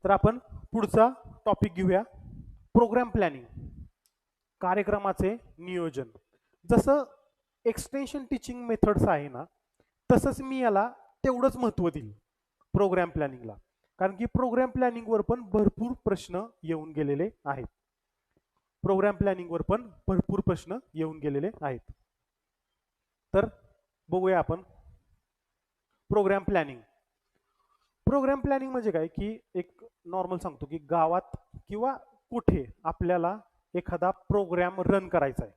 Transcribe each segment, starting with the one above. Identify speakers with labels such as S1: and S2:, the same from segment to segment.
S1: तर आपण पुढचा टॉपिक घेऊया, प्रोग्राम प्लॅनिंग, कार्यक्रमाचे नियोजन. जसं एक्सटेन्शन टीचिंग मेथड्स आहे ना, तसंच मी याला तेवढंच महत्त्व दिलं प्रोग्राम प्लॅनिंगला, कारण की प्रोग्राम प्लॅनिंगवर पण भरपूर प्रश्न येऊन गेलेले आहेत. प्रोग्राम प्लॅनिंगवर पण भरपूर प्रश्न येऊन गेलेले आहेत. तर बघूया आपण प्रोग्राम प्लॅनिंग. प्रोग्राम प्लॅनिंग म्हणजे काय, की एक नॉर्मल सांगतो की गावात किंवा कुठे आपल्याला एखादा प्रोग्राम रन करायचा आहे,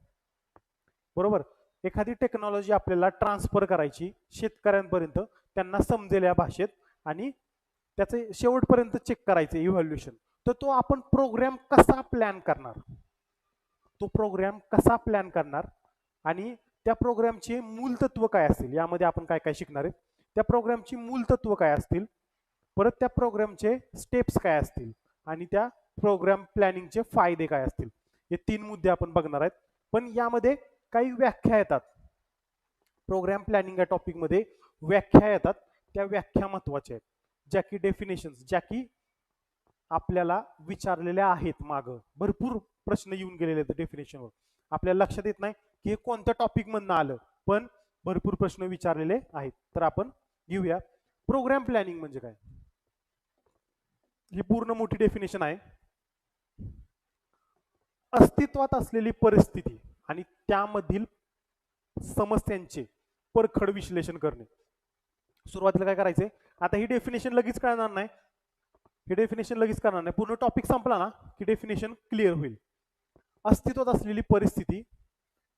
S1: बरोबर. एखादी टेक्नॉलॉजी आपल्याला ट्रान्सफर करायची शेतकऱ्यांपर्यंत, त्यांना समजेल या भाषेत, आणि त्याचे शेवटपर्यंत चेक करायचे इव्हॅल्युएशन. तर तो आपण प्रोग्राम कसा प्लॅन करणार, तो प्रोग्राम कसा प्लॅन करणार आणि त्या प्रोग्रामचे मूलतत्व काय असतील, यामध्ये आपण काय काय शिकणार आहे. त्या प्रोग्रामची मूलतत्व काय असतील, परत त्या प्रोग्रामचे स्टेप्स काय असतील, आणि त्या प्रोग्राम प्लॅनिंगचे फायदे काय असतील, हे 3 मुद्दे आपण बघणार आहेत. पण यामध्ये काही व्याख्या येतात. प्रोग्राम प्लॅनिंग या टॉपिकमध्ये व्याख्या येतात, त्या व्याख्या महत्वाच्या आहेत, ज्या की डेफिनेशन्स, ज्या की आपल्याला विचारलेल्या आहेत. मागं भरपूर प्रश्न येऊन गेलेले आहेत डेफिनेशनवर, आपल्याला लक्षात येत नाही की हे कोणत्या टॉपिक मधनं आलं, पण भरपूर प्रश्न विचारलेले आहेत. तर आपण घेऊया प्रोग्राम प्लॅनिंग म्हणजे काय. ही पूर्ण मोठी डेफिनेशन आहे. अस्तित्वात असलेली परिस्थिती आणि त्यामधील समस्यांचे परखड विश्लेषण करणे. सुरुवातीला काय करायचंय, आता ही डेफिनेशन लगेच कळणार नाही, ही डेफिनेशन लगेच करणार नाही, पूर्ण टॉपिक संपला ना की डेफिनेशन क्लिअर होईल. अस्तित्वात असलेली परिस्थिती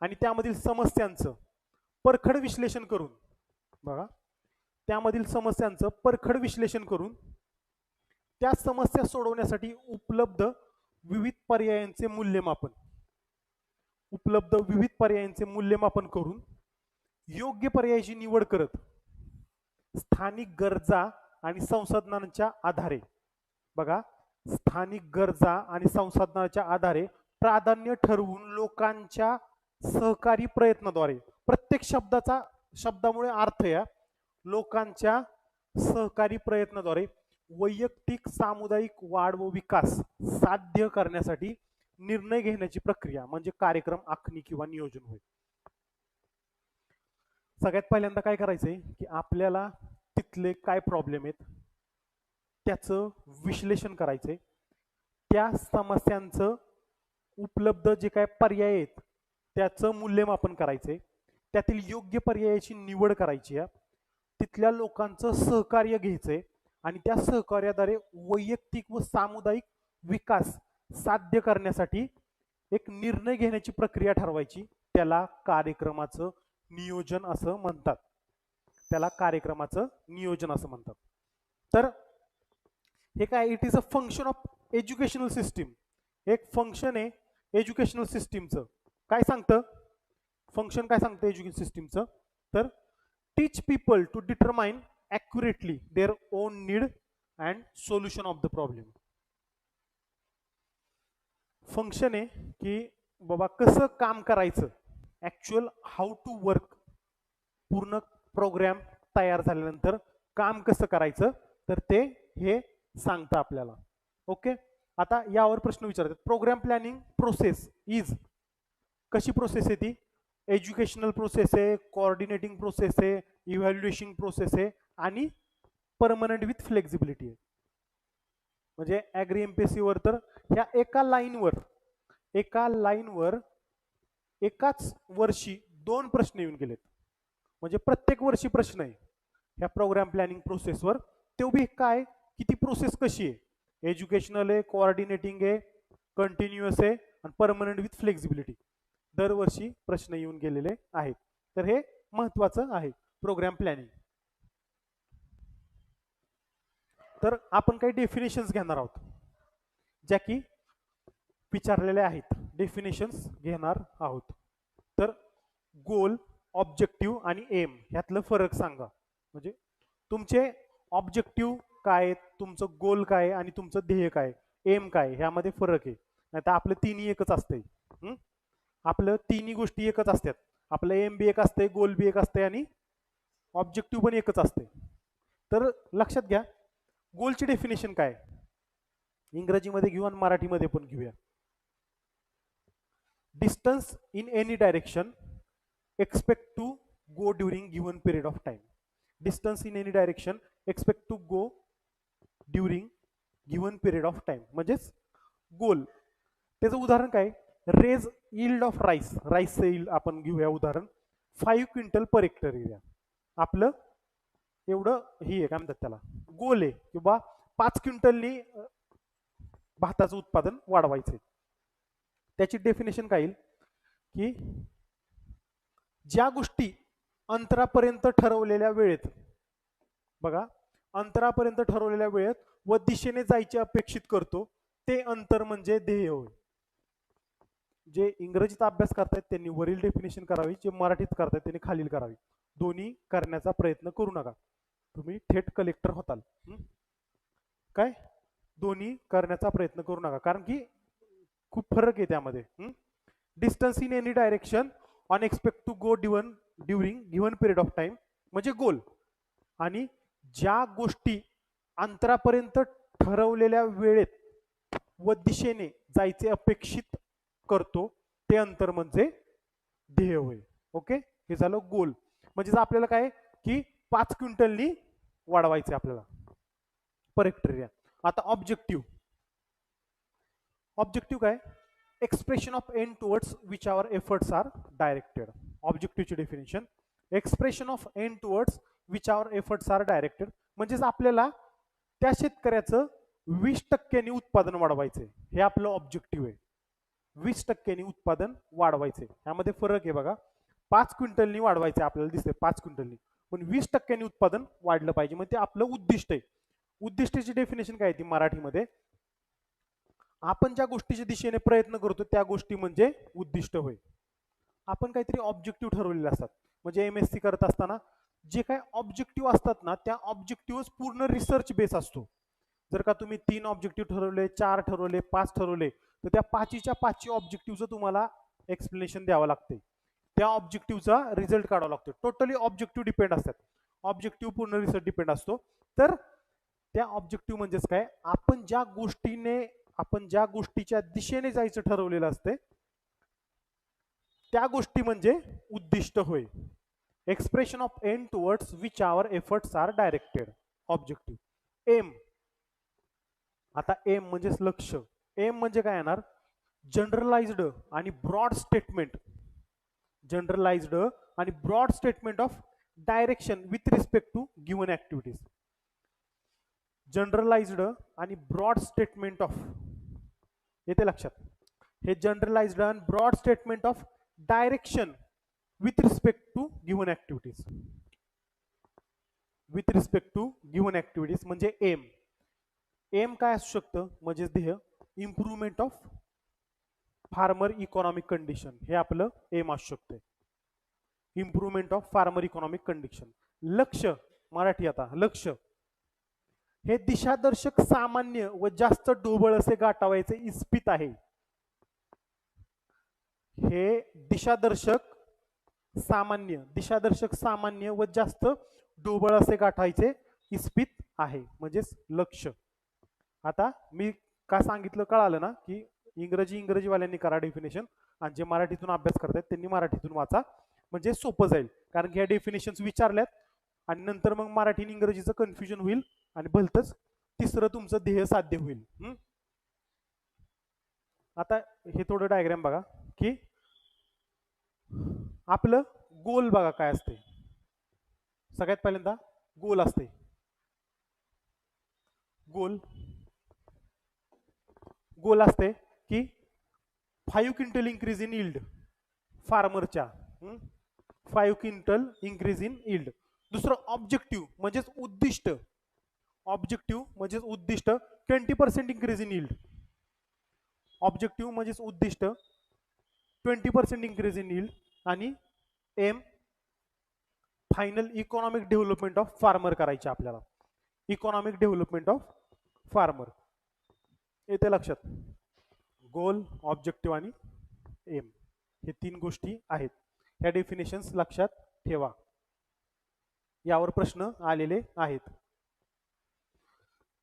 S1: आणि त्यामधील समस्यांचं परखड विश्लेषण करून, बघा, त्यामधील समस्यांचं परखड विश्लेषण करून त्या समस्या सोडवण्यासाठी उपलब्ध विविध पर्यायांचे मूल्यमापन, उपलब्ध विविध पर्यायांचे मूल्यमापन करून योग्य पर्यायाची निवड करत स्थानिक गरजा आणि संसाधनांच्या आधारे, बघा, स्थानिक गरजा आणि संसाधनांच्या आधारे प्राधान्य ठरवून लोकांच्या सहकारी प्रयत्नाद्वारे, प्रत्येक शब्दामुळे अर्थ या लोकांच्या सहकारी प्रयत्नाद्वारे वैयक्तिक सामुदायिक वाढ व विकास साध्य करण्यासाठी निर्णय घेण्याची प्रक्रिया म्हणजे कार्यक्रम आखणी किंवा नियोजन होय. सगळ्यात पहिल्यांदा काय करायचंय की आपल्याला तिथले काय प्रॉब्लेम आहेत त्याचं विश्लेषण करायचंय, त्या समस्यांचं उपलब्ध जे काय पर्याय आहेत त्याचं मूल्यमापन करायचंय, त्यातील योग्य पर्यायाची निवड करायची आहे, तिथल्या लोकांचं सहकार्य घ्यायचंय आणि त्या सहकार्याद्वारे वैयक्तिक व सामुदायिक विकास साध्य करण्यासाठी एक निर्णय घेण्याची प्रक्रिया ठरवायची. त्याला कार्यक्रमाचं नियोजन असं म्हणतात, त्याला कार्यक्रमाचं नियोजन असं म्हणतात. तर हे काय, it is a function of educational system, एक फंक्शन आहे एज्युकेशनल सिस्टीमचं. काय सांगतं फंक्शन, काय सांगतं एज्युकेशन सिस्टीमचं, तर teach people to determine accurately their own need and solution of the problem. Function आहे की बाबा कसं काम करायचं, ऍक्च्युअल हाऊ टू वर्क, पूर्ण प्रोग्राम तयार झाल्यानंतर काम कसं करायचं, तर ते हे सांगतं आपल्याला. ओके, आता यावर प्रश्न विचारतात, प्रोग्राम प्लॅनिंग प्रोसेस इज, कशी प्रोसेस आहे ती, एज्युकेशनल प्रोसेस आहे, कोऑर्डिनेटिंग प्रोसेस आहे, इव्हॅल्युएशन प्रोसेस आहे आणि परमनंट विथ फ्लेक्झिबिलिटी आहे. म्हणजे ऍग्री एमपीएससी वर तर ह्या एका लाईनवर एकाच वर्षी 2 प्रश्न येऊन गेलेत, म्हणजे प्रत्येक वर्षी प्रश्न आहे ह्या प्रोग्राम प्लॅनिंग प्रोसेसवर. ते बी काय, की ती प्रोसेस कशी आहे, एज्युकेशनल आहे, कोऑर्डिनेटिंग आहे, कंटिन्युअस आहे आणि परमनंट विथ फ्लेक्झिबिलिटी, दरवर्षी प्रश्न येऊन गेलेले आहेत. तर हे महत्वाचं आहे प्रोग्राम प्लॅनिंग. तर आपण काही डेफिनेशन्स घेणार आहोत ज्या की विचारलेल्या आहेत, डेफिनेशन्स घेणार आहोत. तर गोल, ऑब्जेक्टिव्ह आणि एम ह्यातलं फरक सांगा, म्हणजे तुमचे ऑब्जेक्टिव्ह काय, तुमचं गोल काय आणि तुमचं ध्येय काय, एम काय, ह्यामध्ये फरक आहे. नाही तर आपलं तिन्ही एकच असतंय, आपलं तिन्ही गोष्टी एकच असतात, आपलं एम बी एक असते, गोल बी एक असते आणि ऑब्जेक्टिव्ह पण एकच असते. तर लक्षात घ्या, गोलची डेफिनेशन काय, इंग्रजीमध्ये घेऊ आणि मराठीमध्ये पण घेऊया. Distance in any direction expect to go during given period of time. Distance in any direction expect to go during given period of time म्हणजेच गोल. त्याचं उदाहरण काय, रेज यील्ड ऑफ राईस, राईसचं यील्ड आपण घेऊया उदाहरण 5 क्विंटल पर hectare area. आपलं एवढं ही आहे काय म्हणतात त्याला गोल आहे, किंवा 5 क्विंटलनी भाताचं उत्पादन वाढवायचे. त्याची डेफिनेशन काय येईल की ज्या गोष्टी अंतरापर्यंत ठरवलेल्या वेळेत, बघा अंतरापर्यंत ठरवलेल्या वेळेत व दिशेने जायचे अपेक्षित करतो ते अंतर म्हणजे ध्येय होय. जे इंग्रजीत अभ्यास करतायत त्यांनी वरील डेफिनेशन करावी, जे मराठीत करतायत त्यांनी खालील करावी. दोन्ही करण्याचा प्रयत्न करू नका, तुम्ही थेट कलेक्टर होताल. काय दोन्ही करण्याचा प्रयत्न करू नका, कारण की खूप फरक आहे त्यामध्ये. Distance in any direction on expect to go during given period of time म्हणजे गोल, आणि ज्या गोष्टी अंतरापर्यंत ठरवलेल्या वेळेत व दिशेने जायचे अपेक्षित करतो ते अंतर म्हणजे ध्येय होय. ओके, हे झालं गोल. म्हणजे आपल्याला काय की 5 क्विंटलनी वाढवायचे आपल्याला पर हेक्टर एरिया. आता ऑब्जेक्टिव्ह, ऑब्जेक्टिव्ह काय, expression of end towards which our efforts are directed. ऑब्जेक्टिव्हची definition, expression of end towards which our efforts are directed म्हणजेच आपल्याला त्या शेतकऱ्याचं 20% उत्पादन वाढवायचे, हे आपलं ऑब्जेक्टिव्ह आहे. 20% उत्पादन वाढवायचे, यामध्ये फरक आहे बघा. 5 क्विंटलनी वाढवायचे आपल्याला दिसते 5 क्विंटलनी, पण 20% उत्पादन वाढलं पाहिजे, म्हणजे ते आपलं उद्दिष्ट आहे. उद्दिष्टाची डेफिनेशन काय ती मराठीमध्ये, आपण ज्या गोष्टीच्या दिशेने प्रयत्न करतो त्या गोष्टी म्हणजे उद्दिष्ट होय. आपण काहीतरी ऑब्जेक्टिव्ह ठरवलेले असतात, म्हणजे MSc करत असताना जे काय ऑब्जेक्टिव्ह असतात ना त्या ऑब्जेक्टिव्ह पूर्ण रिसर्च बेस असतो. जर का तुम्ही 3 ऑब्जेक्टिव्ह ठरवले, 4 ठरवले, 5 ठरवले, तर त्या 5च्या ऑब्जेक्टिव्हचं तुम्हाला एक्सप्लेनेशन द्यावं लागते, त्या ऑब्जेक्टिव्हचा रिझल्ट काढावा लागतो. टोटली ऑब्जेक्टिव्ह डिपेंड असतात, ऑब्जेक्टिव्ह पूर्ण रिसर्च डिपेंड असतो. तर त्या ऑब्जेक्टिव्ह म्हणजेच काय, आपण ज्या गोष्टीच्या दिशेने जायचं ठरवलेलं असते त्या गोष्टी म्हणजे उद्दिष्ट होय. Expression of end towards which our efforts are directed, objective. Aim, आता एम म्हणजेच लक्ष्य. एम म्हणजे काय येणार, जनरलाइज्ड आणि ब्रॉड स्टेटमेंट, जनरलाइज्ड आणि broad statement of direction with respect to given activities. Generalized आणि ब्रॉड स्टेटमेंट ऑफ, येते लक्षात, हे जनरलाइज्ड आणि broad statement of direction with respect to given activities. With respect to given activities म्हणजे aim. Aim काय असू शकतं म्हणजे ध्येय, improvement of farmer economic condition, हे आपलं एम असू शकते. Improvement of farmer economic condition. लक्ष्य, मराठी आता लक्ष्य, हे दिशादर्शक सामान्य व जास्त ढोबळ असे गाठावायचे इस्पित आहे. हे दिशादर्शक सामान्य व जास्त ढोबळ असे गाठायचे इस्पित आहे म्हणजेच लक्ष्य. आता मी का सांगितलं कळालं ना, की इंग्रजीवाल्यांनी करा डेफिनेशन, आणि जे मराठीतून अभ्यास करतात त्यांनी मराठीतून वाचा, म्हणजे सोपं जाईल. कारण की ह्या डेफिनेशन्स विचारल्यात आणि नंतर मग मराठी आणि इंग्रजीचं कन्फ्युजन होईल आणि भलतच तिसरं तुमचं ध्येय साध्य होईल. आता हे थोडं डायग्राम बघा की आपलं गोल बघा काय असते. सगळ्यात पहिल्यांदा गोल असते, गोल असते की 5 क्विंटल इंक्रीज इन यील्ड फार्मरच्या, 5 क्विंटल इंक्रीज इन यील्ड. दुसरं ऑब्जेक्टिव्ह म्हणजेच उद्दिष्ट, 20% इंक्रीज इन यील्ड. ऑब्जेक्टिव्ह म्हणजेच उद्दिष्ट 20% इंक्रीज इन यील्ड. आणि aim final economic development of farmer करायचे आपल्याला, इकॉनॉमिक डेव्हलपमेंट ऑफ फार्मर. येते लक्षात, गोल, ऑब्जेक्टिव्ह आणि एम हे 3 गोष्टी आहेत. ह्या डेफिनेशन्स लक्षात ठेवा, यावर प्रश्न आलेले आहेत.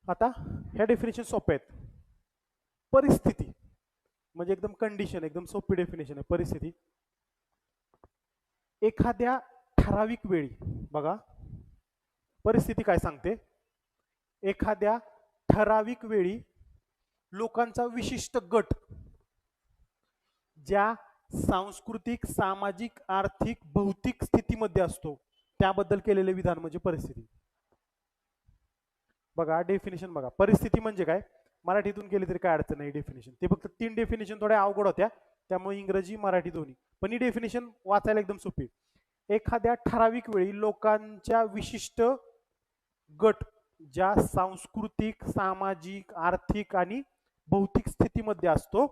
S1: आता ह्या डेफिनेशन सोपे आहेत. परिस्थिती म्हणजे एकदम कंडिशन, एकदम सोपी डेफिनेशन आहे परिस्थिती. एखाद्या ठराविक वेळी, बघा परिस्थिती काय सांगते, एखाद्या ठराविक वेळी लोकांचा विशिष्ट गट ज्या सांस्कृतिक, सामाजिक, आर्थिक, भौतिक स्थितीमध्ये असतो त्याबद्दल केलेले विधान म्हणजे परिस्थिती. बघा डेफिनेशन बघा, परिस्थिती म्हणजे काय, मराठीतून केली तरी काय अडचण नाही डेफिनेशन. ते फक्त 3 डेफिनेशन थोड्या अवघड होत्या, त्यामुळे इंग्रजी मराठी दोन्ही, पण ही डेफिनेशन वाचायला एकदम सोपी. एखाद्या ठराविक वेळी लोकांच्या विशिष्ट गट ज्या सांस्कृतिक, सामाजिक, आर्थिक आणि भौतिक स्थितीमध्ये असतो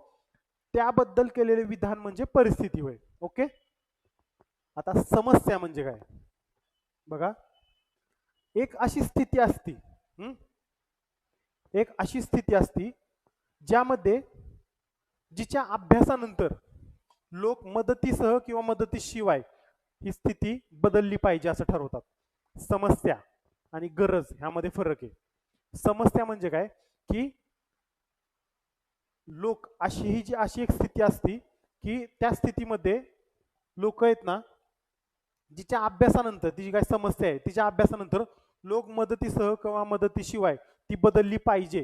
S1: त्याबद्दल केलेले विधान म्हणजे परिस्थिती होय. ओके. आता समस्या म्हणजे काय बघा, एक अशी स्थिती असती, एक अशी स्थिती असती ज्यामध्ये जिच्या अभ्यासानंतर लोक मदतीसह किंवा मदतीशिवाय ही स्थिती बदलली पाहिजे असं ठरवतात. समस्या आणि गरज ह्यामध्ये फरक आहे. समस्या म्हणजे काय की लोक अशी एक स्थिती असती की त्या स्थितीमध्ये लोक आहेत ना, जिच्या अभ्यासानंतर तिची काय समस्या आहे तिच्या अभ्यासानंतर लोक मदतीसह किंवा मदतीशिवाय ती बदलली पाहिजे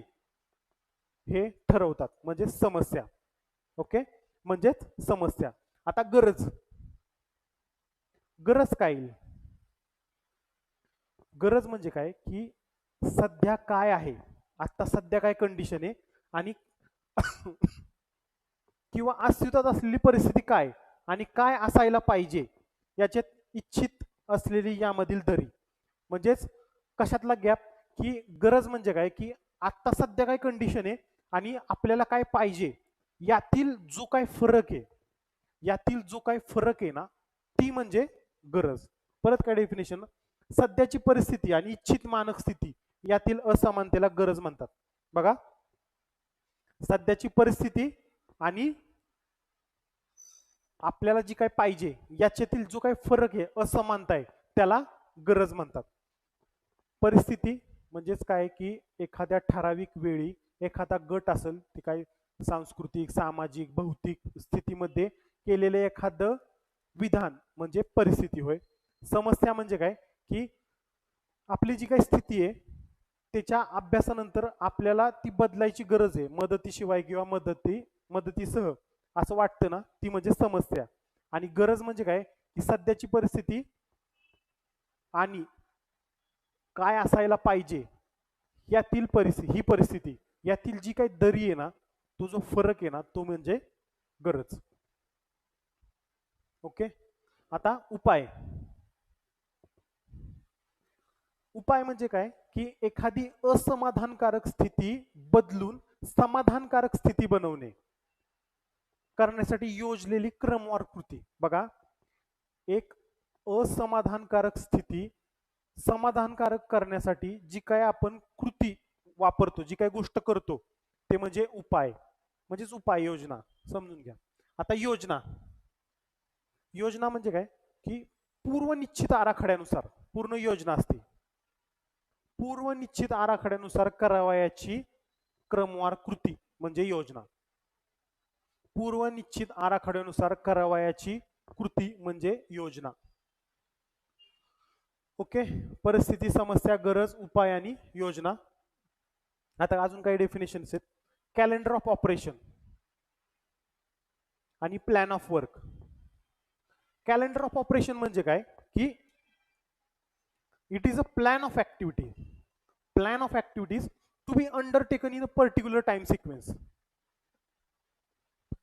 S1: हे ठरवतात म्हणजे समस्या. ओके, म्हणजेच समस्या. आता गरज, गरज काय येईल, गरज म्हणजे काय की सध्या काय आहे, आता सध्या काय कंडिशन आहे आणि किंवा अस्तित्वात असलेली परिस्थिती काय आणि काय असायला पाहिजे याच्यात इच्छित असलेली यामधील दरी. म्हणजेच कशातला गॅप, की गरज म्हणजे काय की आता सध्या काय कंडिशन आहे आणि आपल्याला काय पाहिजे यातील जो काय फरक आहे, यातील जो काय फरक आहे ना ती म्हणजे गरज. परत काय डेफिनेशन, सध्याची परिस्थिती आणि इच्छित मानक स्थिती यातील असमानतेला गरज म्हणतात. बघा सध्याची परिस्थिती आणि आपल्याला जी काय पाहिजे याच्यातील जो काही फरक आहे, असमानता आहे, त्याला गरज म्हणतात. परिस्थिती म्हणजेच काय की एखाद्या ठराविक वेळी एखादा गट असेल ते काय सांस्कृतिक, सामाजिक, भौतिक स्थितीमध्ये केलेले एखादं विधान म्हणजे परिस्थिती होय. समस्या म्हणजे काय की आपली जी काही स्थिती आहे त्याच्या अभ्यासानंतर आपल्याला ती बदलायची गरज आहे मदतीशिवाय किंवा मदतीसह असं वाटतं ना, ती म्हणजे समस्या. आणि गरज म्हणजे काय की सध्याची परिस्थिती आणि काय असायला पाहिजे यातील परिस्थिती, ही परिस्थिती यातील जी काही दरी आहे ना, तो जो फरक आहे ना तो म्हणजे गरज. ओके. आता उपाय, उपाय म्हणजे काय की एखादी असमाधानकारक स्थिती बदलून समाधानकारक स्थिती बनवणे करण्यासाठी योजलेली क्रमवार कृती. बघा एक असमाधानकारक स्थिती समाधानकारक करण्यासाठी जी काय आपण कृती वापरतो, जी काय गोष्ट करतो ते म्हणजे उपाय, म्हणजेच उपाय योजना समजून घ्या. आता योजना, योजना म्हणजे काय की पूर्वनिश्चित आराखड्यानुसार पूर्ण योजना असते, पूर्वनिश्चित आराखड्यानुसार करावयाची क्रमवार कृती म्हणजे योजना. पूर्वनिश्चित आराखड्यानुसार करावयाची कृती म्हणजे योजना. ओके. परिस्थिती, समस्या, गरज, उपाय आणि योजना. आता अजून काही डेफिनेशन्स आहेत. कॅलेंडर ऑफ ऑपरेशन आणि plan of work. Calendar of operation म्हणजे काय की it is a plan of activity, plan of activities to be undertaken in a particular time sequence.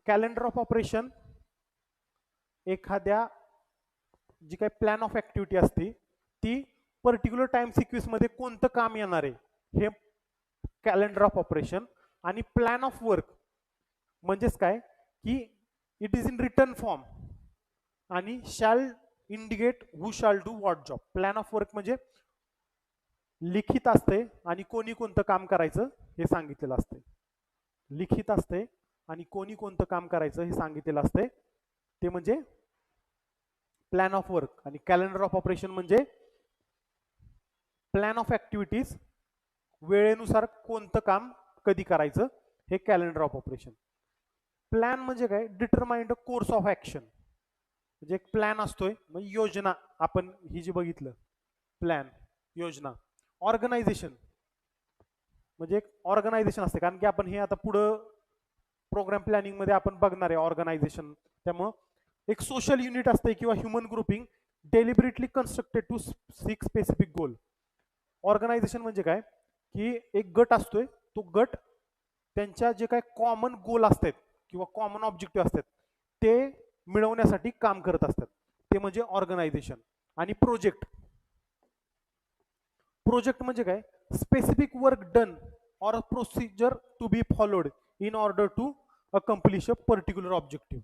S1: Calendar of operation एखाद्या जी काही प्लॅन ऑफ ऍक्टिव्हिटी असते ती particular time sequence मध्ये कोणतं काम येणार आहे हे कॅलेंडर ऑफ ऑपरेशन. आणि प्लॅन ऑफ वर्क म्हणजेच काय की it is in return form आणि shall indicate who shall do what job. Plan of work म्हणजे लिखित असते आणि कोणी कोणतं काम करायचं हे सांगितलेलं असते. लिखित असते आणि कोणी कोणतं काम करायचं हे सांगितलेलं असते, ते म्हणजे प्लॅन ऑफ वर्क. आणि कॅलेंडर ऑफ ऑपरेशन म्हणजे प्लॅन ऑफ ऍक्टिव्हिटीज, वेळेनुसार कोणतं काम कधी करायचं हे कॅलेंडर ऑफ ऑपरेशन. प्लॅन म्हणजे काय, determine the course of action, म्हणजे एक प्लॅन असतोय, म्हणजे योजना. आपण ही जी बघितलं प्लॅन, योजना. ऑर्गनायझेशन म्हणजे एक ऑर्गनायझेशन असते, कारण की आपण हे आता पुढं प्रोग्राम प्लॅनिंग मध्ये आपण बघणार आहे ऑर्गनायझेशन. त्यामुळं एक सोशल युनिट असते किंवा human grouping deliberately constructed to seek specific goal. Organization म्हणजे काय, की एक गट असतोय, तो गट त्यांच्या जे काय कॉमन गोल असतात किंवा कॉमन ऑब्जेक्टिव्ह असतात ते मिळवण्यासाठी काम करत असतात, ते म्हणजे ऑर्गनायझेशन. आणि प्रोजेक्ट, प्रोजेक्ट म्हणजे काय, specific work done or a procedure to be followed in order to accomplish a particular objective.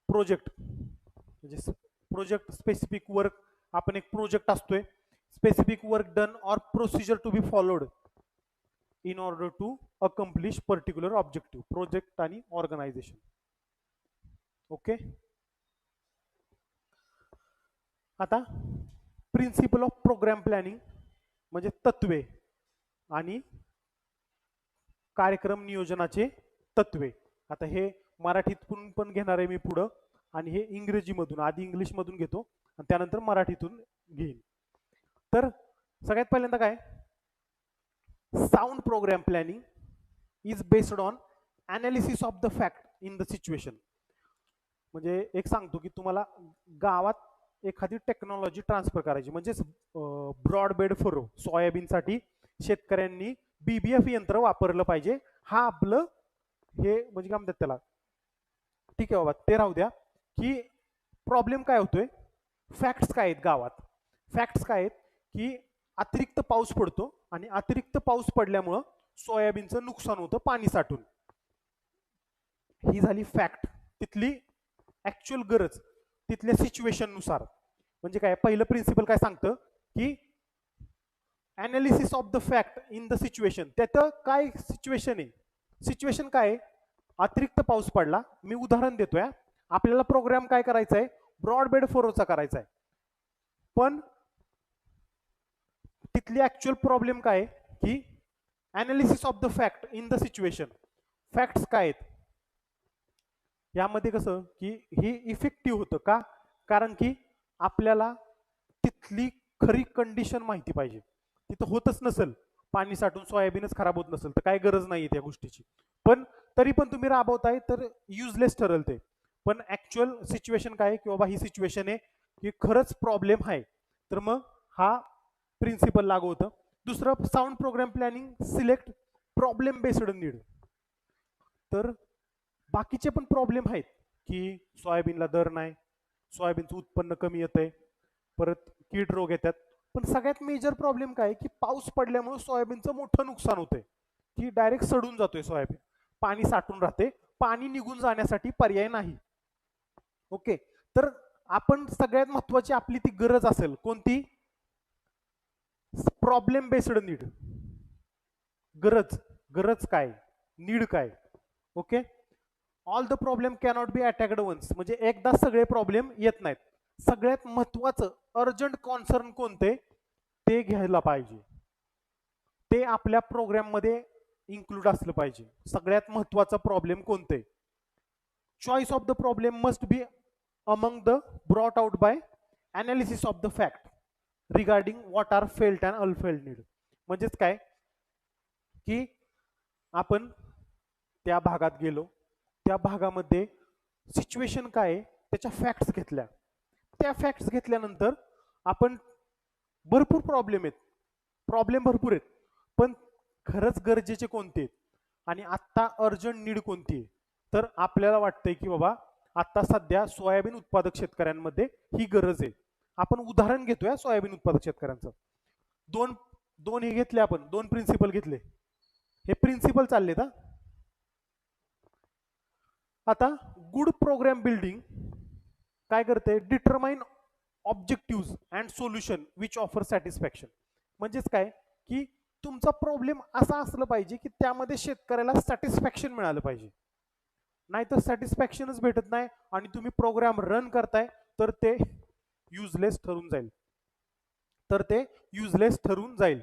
S1: Project म्हणजे प्रोजेक्ट स्पेसिफिक वर्क, आपण एक प्रोजेक्ट असतोय, specific work done or procedure to be followed in order to accomplish particular objective. Project आणि organization. Okay. आता principle of program planning म्हणजे तत्वे आणि कार्यक्रम नियोजनाचे तत्वे. आता हे मराठीतून पण घेणार आहे मी पुढं, आणि हे इंग्रजीमधून, आधी इंग्लिशमधून घेतो आणि त्यानंतर मराठीतून घेईन. तर सगळ्यात पहिल्यांदा काय, sound program planning is based on analysis of the fact in the situation. म्हणजे एक सांगतो की तुम्हाला गावात एखादी टेक्नॉलॉजी ट्रान्सफर करायची, म्हणजेच ब्रॉडबँड फरो सोयाबीनसाठी शेतकऱ्यांनी बीबीएफ यंत्र वापरलं पाहिजे. हा आपलं हे म्हणजे काय म्हणतात त्याला, ठीक आहे बाबा ते राहू द्या. की प्रॉब्लेम काय होतोय, फॅक्ट्स काय आहेत गावात, फॅक्ट्स काय आहेत की अतिरिक्त पाऊस पडतो आणि अतिरिक्त पाऊस पडल्यामुळं सोयाबीनचं नुकसान होतं पाणी साठून. ही झाली फॅक्ट, तिथली ऍक्च्युअल गरज तिथल्या सिच्युएशन नुसार. म्हणजे काय, पहिलं प्रिन्सिपल काय सांगतं की analysis of the fact in the situation. त्याचं काय सिच्युएशन आहे, सिच्युएशन काय आहे, अतिरिक्त पाऊस पडला. मी उदाहरण देतोय, आपल्याला प्रोग्राम काय करायचा आहे, ब्रॉडबँड फरोचा करायचा आहे, पण तिथली ऍक्च्युअल प्रॉब्लेम काय आहे की analysis of the fact in the situation. Facts काय आहेत यामध्ये, कसं की ही इफेक्टिव्ह होतं का, कारण की आपल्याला तिथली खरी कंडिशन माहिती पाहिजे. तिथं होतच नसेल, पाणी साठून सोयाबीनच खराब होत नसेल तर काय गरज नाही त्या गोष्टीची, पण तरी पण तुम्ही राबवताय तर युजलेस ठरेल ते. पण ऍक्च्युअल सिच्युएशन काय की बाबा ही सिच्युएशन आहे की खरंच प्रॉब्लेम आहे, तर मग हा प्रिन्सिपल लागू होतं. दुसरं, sound program planning select problem based need. तर बाकीचे पण प्रॉब्लेम आहेत की सोयाबीनला दर नाही, सोयाबीनचं उत्पन्न कमी येतंय, परत कीड रोग येतात. पण सगळ्यात मेजर प्रॉब्लेम काय की पाऊस पडल्यामुळे सोयाबीनचं मोठं नुकसान होतंय, की डायरेक्ट सडून जातोय सोयाबीन, पाणी साठून राहते, पाणी निघून जाण्यासाठी पर्याय नाही. ओके. तर आपण सगळ्यात महत्वाची आपली ती गरज असेल कोणती, प्रॉब्लेम बेस्ड नीड. गरज, गरज काय, नीड काय. Okay. All the problem cannot be attacked once, म्हणजे एकदा सगळे प्रॉब्लेम येत नाहीत. सगळ्यात महत्वाचं अर्जंट कॉन्सर्न कोणते ते घ्यायला पाहिजे, ते आपल्या प्रोग्राम मध्ये इन्क्लूड असलं पाहिजे. सगळ्यात महत्वाचा प्रॉब्लेम कोणते, choice of the problem must be among the brought out by analysis of the fact regarding what are felt and unfelt need. म्हणजेच काय की आपण त्या भागात गेलो, त्या भागामध्ये सिच्युएशन काय आहे त्याच्या फॅक्ट्स घेतल्या, त्या फॅक्ट्स घेतल्यानंतर आपण भरपूर प्रॉब्लेम आहेत, प्रॉब्लेम भरपूर आहेत, पण खरंच गरजेचे कोणते आहेत आणि आत्ता अर्जंट नीड कोणती आहे. तर आपल्याला वाटतंय की बाबा आता सध्या सोयाबीन उत्पादक शेतकऱ्यांमध्ये ही गरज आहे. आपण उदाहरण घेतोय सोयाबीन उत्पादक शेतकऱ्यांचं. दोन दोन हे घेतले, आपण दोन प्रिन्सिपल घेतले, हे प्रिन्सिपल चालले का. आता गुड प्रोग्राम बिल्डिंग काय करते, determine objective and solution which offer satisfaction. म्हणजेच काय की तुमचा प्रॉब्लेम असा असलं पाहिजे की त्यामध्ये शेतकऱ्याला सॅटिस्फॅक्शन मिळालं पाहिजे. नाहीतर सॅटिस्फॅक्शनच भेटत नाही आणि तुम्ही प्रोग्राम रन करताय तर ते युजलेस ठरून जाईल, तर ते युजलेस ठरून जाईल.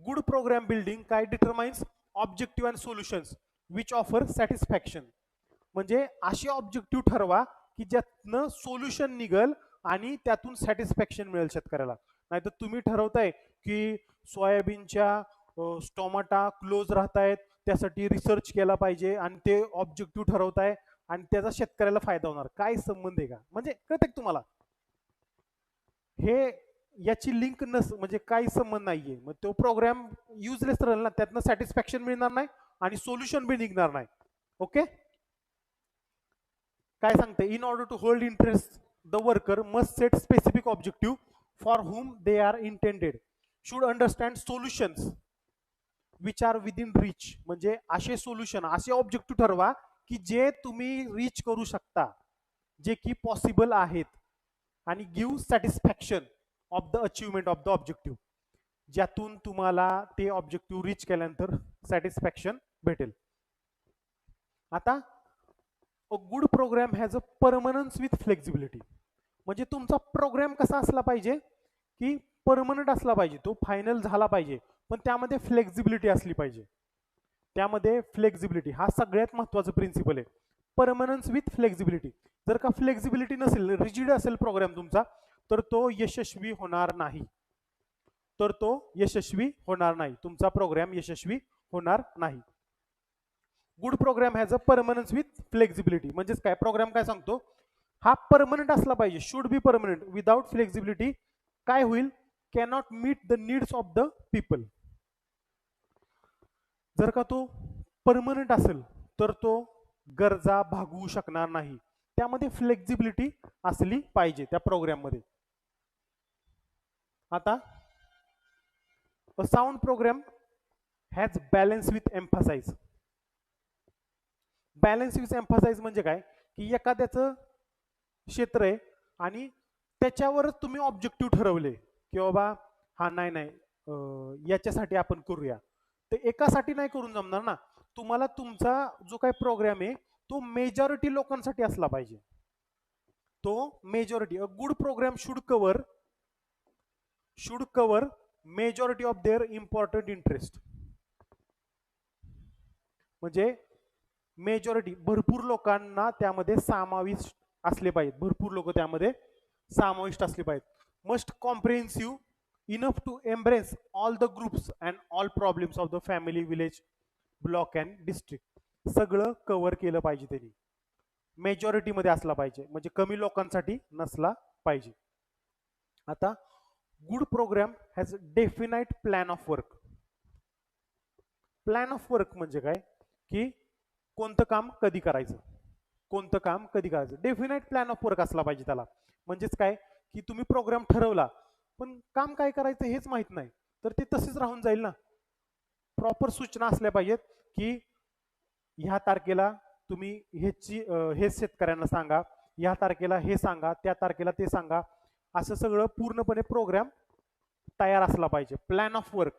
S1: गुड प्रोग्राम बिल्डिंग काय determines objective and solutions which offer satisfaction. म्हणजे असे ऑब्जेक्टिव्ह ठरवा की ज्यातनं सोल्युशन निघल आणि त्यातून सॅटिस्फॅक्शन मिळेल शेतकऱ्याला. नाहीतर तुम्ही ठरवताय की सोयाबीनच्या स्टोमाटा क्लोज राहतायत, त्यासाठी रिसर्च केला पाहिजे आणि ते ऑब्जेक्टिव्ह ठरवताय आणि त्याचा शेतकऱ्याला फायदा होणार. काय संबंध आहे का? म्हणजे कळतंय तुम्हाला हे याची लिंक म्हणजे काही संबंध नाहीये. मग तो प्रोग्राम युजलेस राहील ना, त्यातनं सॅटिस्फॅक्शन मिळणार नाही आणि सोल्युशन बी निघणार नाही. ओके, काय सांगते, in order to hold interest the worker must set specific objective for whom they are intended, should understand solutions which are within reach. म्हणजे असे सोल्युशन, असे ऑब्जेक्टिव्ह ठरवा की जे तुम्ही रीच करू शकता, जे की पॉसिबल आहेत, आणि give satisfaction of the achievement of the objective, ज्यातून तुम्हाला ते ऑब्जेक्टिव्ह रीच केल्यानंतर सॅटिस्फॅक्शन भेटेल. आता a good program has a permanence with flexibility. म्हणजे तुमचा प्रोग्राम कसा असला पाहिजे की परमनंट असला पाहिजे, तो फायनल झाला पाहिजे, पण त्यामध्ये फ्लेक्झिबिलिटी असली पाहिजे. त्यामध्ये फ्लेक्झिबिलिटी हा सगळ्यात महत्वाचा प्रिन्सिपल आहे. परमनन्स विथ फ्लेक्झिबिलिटी. जर का फ्लेक्झिबिलिटी नसेल, रिजिड असेल प्रोग्राम तुमचा, तर तो यशस्वी होणार नाही. तर तो यशस्वी होणार नाही, तुमचा प्रोग्राम यशस्वी होणार नाही. Good program has a permanence with flexibility. म्हणजेच काय, प्रोग्राम काय सांगतो, हा परमनंट असला पाहिजे, should be permanent. Without flexibility काय होईल, cannot meet the needs of the people. जर का तो परमनंट असेल तर तो गरजा भागवू शकणार नाही. त्यामध्ये फ्लेक्झिबिलिटी असली पाहिजे त्या प्रोग्राम मध्ये. आता a sound program has balance with emphasize. Balance with emphasize म्हणजे काय की एखाद्याचं क्षेत्र आहे आणि त्याच्यावरच तुम्ही ऑब्जेक्टिव्ह ठरवले की बाबा हा नाही नाही याच्यासाठी आपण करूया, ते एकासाठी नाही करून जमणार ना. तुम्हाला तुमचा जो काही प्रोग्राम आहे तो मेजॉरिटी लोकांसाठी असला पाहिजे. तो majority, a good programme should cover majority of their important interest. म्हणजे मेजॉरिटी, भरपूर लोकांना त्यामध्ये समाविष्ट असले पाहिजेत, भरपूर लोक त्यामध्ये समाविष्ट असले पाहिजेत. Must comprehensive enough to embrace all the groups and all problems of the family, village, block and district. सगळं कव्हर केलं पाहिजे त्यांनी, मेजॉरिटी मध्ये असला पाहिजे, म्हणजे कमी लोकांसाठी नसला पाहिजे. आता good program has definite plan of work. Plan of work म्हणजे काय की कोणतं काम कधी करायचं, कोणतं काम कधी करायचं, डेफिनाइट प्लॅन ऑफ वर्क असला पाहिजे त्याला. म्हणजेच काय की तुम्ही प्रोग्राम ठरवला पण काम काय करायचं हेच माहित नाही, तर ते तसेच राहून जाईल ना. प्रॉपर सूचना असल्या पाहिजेत की ह्या तारखेला तुम्ही हे शेतकऱ्यांना सांगा, ह्या तारखेला हे सांगा, त्या तारखेला ते सांगा. असं सगळं पूर्णपणे प्रोग्राम तयार असला पाहिजे. Plan of work.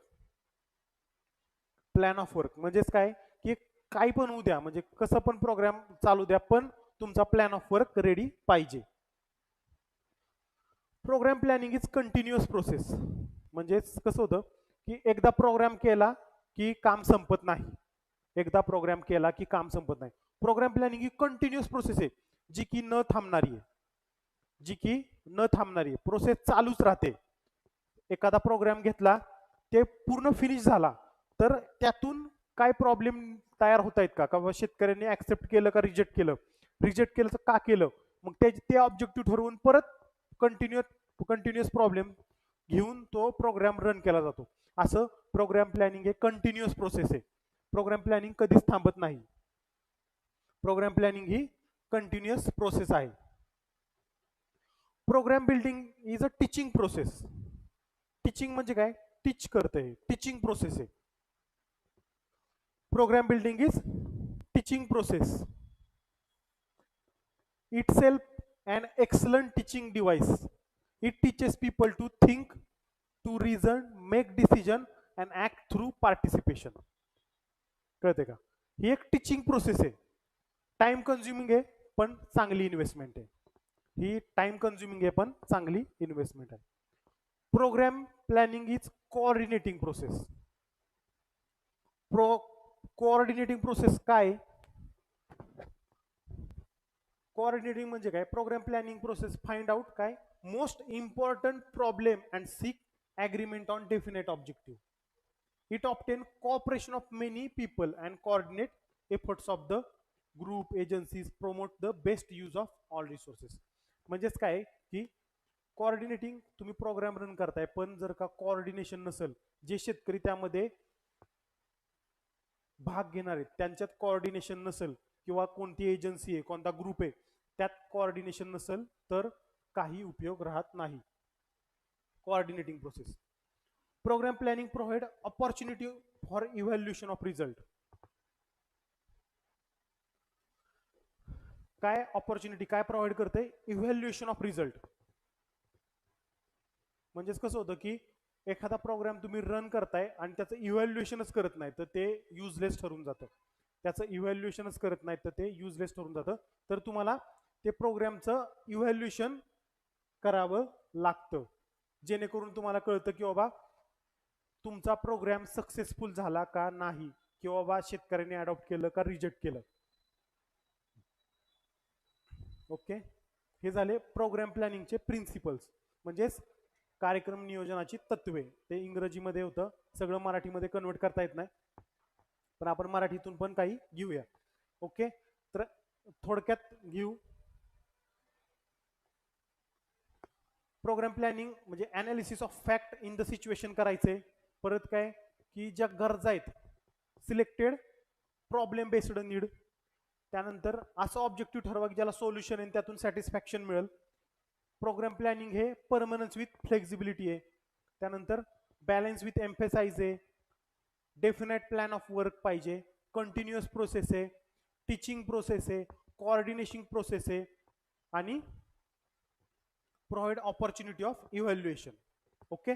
S1: Plan of work म्हणजेच काय की काही पण उद्या, म्हणजे कसं पण प्रोग्राम चालू द्या, पण तुमचा प्लॅन ऑफ वर्क रेडी पाहिजे. Program planning is continuous process. म्हणजे कसं होतं की एकदा प्रोग्राम केला की काम संपत नाही, एकदा प्रोग्राम केला की काम संपत नाही. प्रोग्राम प्लॅनिंग ही कंटिन्युअस प्रोसेस आहे, जी की न थांबणारी आहे, जी की न थांबणारी आहे, प्रोसेस चालूच राहते. एखादा प्रोग्राम घेतला, ते पूर्ण फिनिश झाला, तर त्यातून काय प्रॉब्लेम तयार होत आहेत का शेतकऱ्यांनी ऍक्सेप्ट केलं का रिजेक्ट केलं, रिजेक्ट केलं तर का केलं, मग ते ऑब्जेक्टिव्ह ठरवून परत कंटिन्युअस प्रॉब्लेम घेऊन तो प्रोग्राम रन केला जातो. असं प्रोग्राम प्लॅनिंग हे कंटिन्युअस प्रोसेस आहे. प्रोग्राम प्लॅनिंग कधीच थांबत नाही. प्रोग्राम प्लॅनिंग ही कंटिन्युअस प्रोसेस आहे. Program building is a teaching process. Teaching म्हणजे काय, टीच करते, टीचिंग प्रोसेस आहे. Program building is teaching process. itself an excellent teaching device. It teaches people to think, to reason, make decision and act through participation. कळते का, ही एक teaching process आहे. Time consuming आहे पण चांगली इन्व्हेस्टमेंट आहे. ही टाइम कन्झ्युमिंग आहे पण चांगली इन्व्हेस्टमेंट आहे. Program planning is coordinating process. Coordinating process काय? कोऑर्डिनेटिंग म्हणजे काय? Program planning process find out काय most important problem and seek agreement on definite objective. It obtain cooperation of many people and coordinate efforts of the group agencies, promote the best use of all resources. म्हणजेच काय की coordinating तुम्ही program run करताय पण जर का coordination नसेल, जे शेतकरी त्यामध्ये भाग घेणार आहेत त्यांच्यात कोऑर्डिनेशन नसेल किंवा कोणती एजन्सी आहे कोणता ग्रुप आहे त्यात कोऑर्डिनेशन नसेल तर काही उपयोग राहत नाही. Coordinating process. Program planning provide opportunity for evaluation of result. काय ऑपॉर्च्युनिटी काय प्रोव्हाइड करते? Evaluation of result. म्हणजेच कसं होतं की एखादा प्रोग्राम तुम्ही रन करताय आणि त्याचं इव्हॅल्युएशनच करत नाही तर ते युजलेस ठरून जातं. त्याचं इव्हॅल्युएशनच करत नाही तर ते युजलेस ठरून जातं. तर तुम्हाला ते प्रोग्रामचं इव्हॅल्युएशन करावं लागतं जेणेकरून तुम्हाला कळतं की बाबा तुमचा प्रोग्राम सक्सेसफुल झाला का नाही किंवा बाबा शेतकऱ्यांनी अडॉप्ट केलं का रिजेक्ट केलं. ओके, हे झाले प्रोग्राम प्लॅनिंगचे प्रिन्सिपल्स म्हणजेच कार्यक्रम नियोजनाची तत्वे. ते इंग्रजीमध्ये होतं, सगळं मराठीमध्ये कन्वर्ट करता येत नाही पण आपण मराठीतून पण काही घेऊया. ओके, तर थोडक्यात घेऊ. प्रोग्राम प्लॅनिंग म्हणजे analysis of fact in the situation करायचे. परत काय की ज्या गरजा आहेत सिलेक्टेड प्रॉब्लेम बेस्ड नीड. त्यानंतर असं ऑब्जेक्टिव्ह ठरवा की ज्याला सोल्युशन आहे त्यातून सॅटिस्फॅक्शन मिळेल. प्रोग्राम प्लॅनिंग हे परमनन्स विथ फ्लेक्झिबिलिटी आहे. त्यानंतर बॅलन्स विथ एम्फेसाइज आहे. डेफिनेट प्लॅन ऑफ वर्क पाहिजे. कंटिन्युअस प्रोसेस आहे. टीचिंग प्रोसेस आहे. कोऑर्डिनेशन प्रोसेस आहे आणि provide opportunity of evaluation. Okay,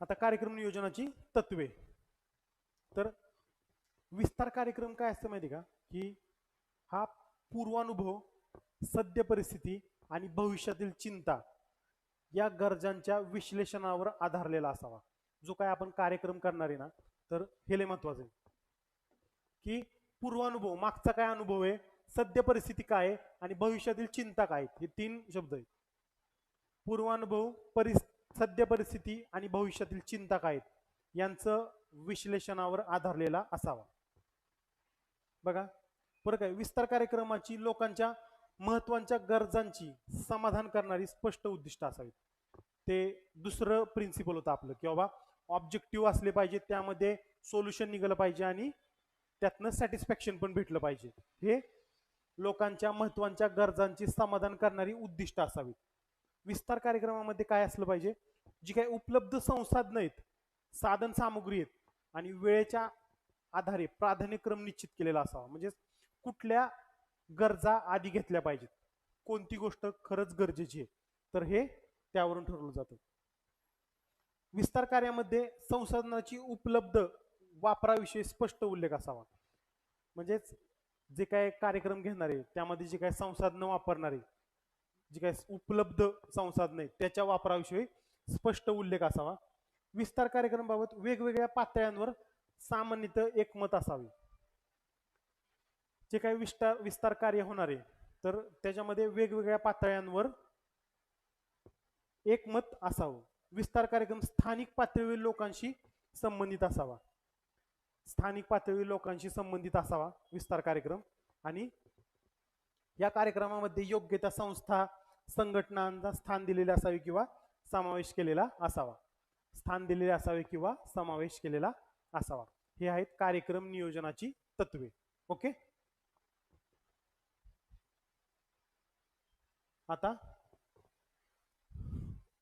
S1: आता कार्यक्रम नियोजनाची तत्वे. तर विस्तार कार्यक्रम काय असतं माहिती का की हा पूर्वानुभव, सद्य परिस्थिती आणि भविष्यातील चिंता या गरजांच्या विश्लेषणावर आधारलेला असावा. जो काय आपण कार्यक्रम करणार आहे ना तर हे लय महत्वाचं आहे की पूर्वानुभव मागचा काय अनुभव आहे, सद्य परिस्थिती काय आहे आणि भविष्यातील चिंता काय, हे तीन शब्द आहेत. पूर्वानुभव, सद्य परिस्थिती आणि भविष्यातील चिंता काय यांचं विश्लेषणावर आधारलेला असावा. बघा बरं काय, विस्तार कार्यक्रमाची लोकांच्या महत्वाच्या गरजांची समाधान करणारी स्पष्ट उद्दिष्ट असावीत. ते दुसरं प्रिन्सिपल होतं आपलं की बाबा ऑब्जेक्टिव्ह असले पाहिजे, त्यामध्ये सोल्युशन निघालं पाहिजे आणि त्यातनं सॅटिस्फॅक्शन पण भेटलं पाहिजे. हे लोकांच्या महत्वाच्या गरजांची समाधान करणारी उद्दिष्ट असावीत. विस्तार कार्यक्रमामध्ये काय असलं पाहिजे, जी काही उपलब्ध संसाधनं आहेत, साधन सामुग्री आहेत आणि वेळेच्या आधारे प्राधान्यक्रम निश्चित केलेला असावा. म्हणजे कुठल्या गरजा आधी घेतल्या पाहिजेत, कोणती गोष्ट खरंच गरजेची आहे, तर हे त्यावरून ठरवलं जातं. विस्तार कार्यामध्ये संसाधनाची उपलब्ध वापराविषयी स्पष्ट उल्लेख असावा. म्हणजेच जे काय कार्यक्रम घेणार आहे त्यामध्ये जे काय संसाधनं वापरणारे, जी काय उपलब्ध संसाधनं आहेत त्याच्या वापराविषयी स्पष्ट उल्लेख असावा. विस्तार कार्यक्रमाबाबत वेगवेगळ्या पातळ्यांवर सामान्यतः एकमत असावे. जे काही विस्तार कार्य होणार आहे तर त्याच्यामध्ये वेगवेगळ्या पातळ्यांवर एकमत असावं. विस्तार कार्यक्रम स्थानिक पातळीवर लोकांशी संबंधित असावा. स्थानिक पातळीवर लोकांशी संबंधित असावा विस्तार कार्यक्रम. आणि या कार्यक्रमामध्ये योग्य त्या संस्था संघटनांना स्थान दिलेले असावे किंवा समावेश केलेला असावा. स्थान दिलेले असावे किंवा समावेश केलेला असावा. हे आहेत कार्यक्रम नियोजनाची तत्वे. ओके, आता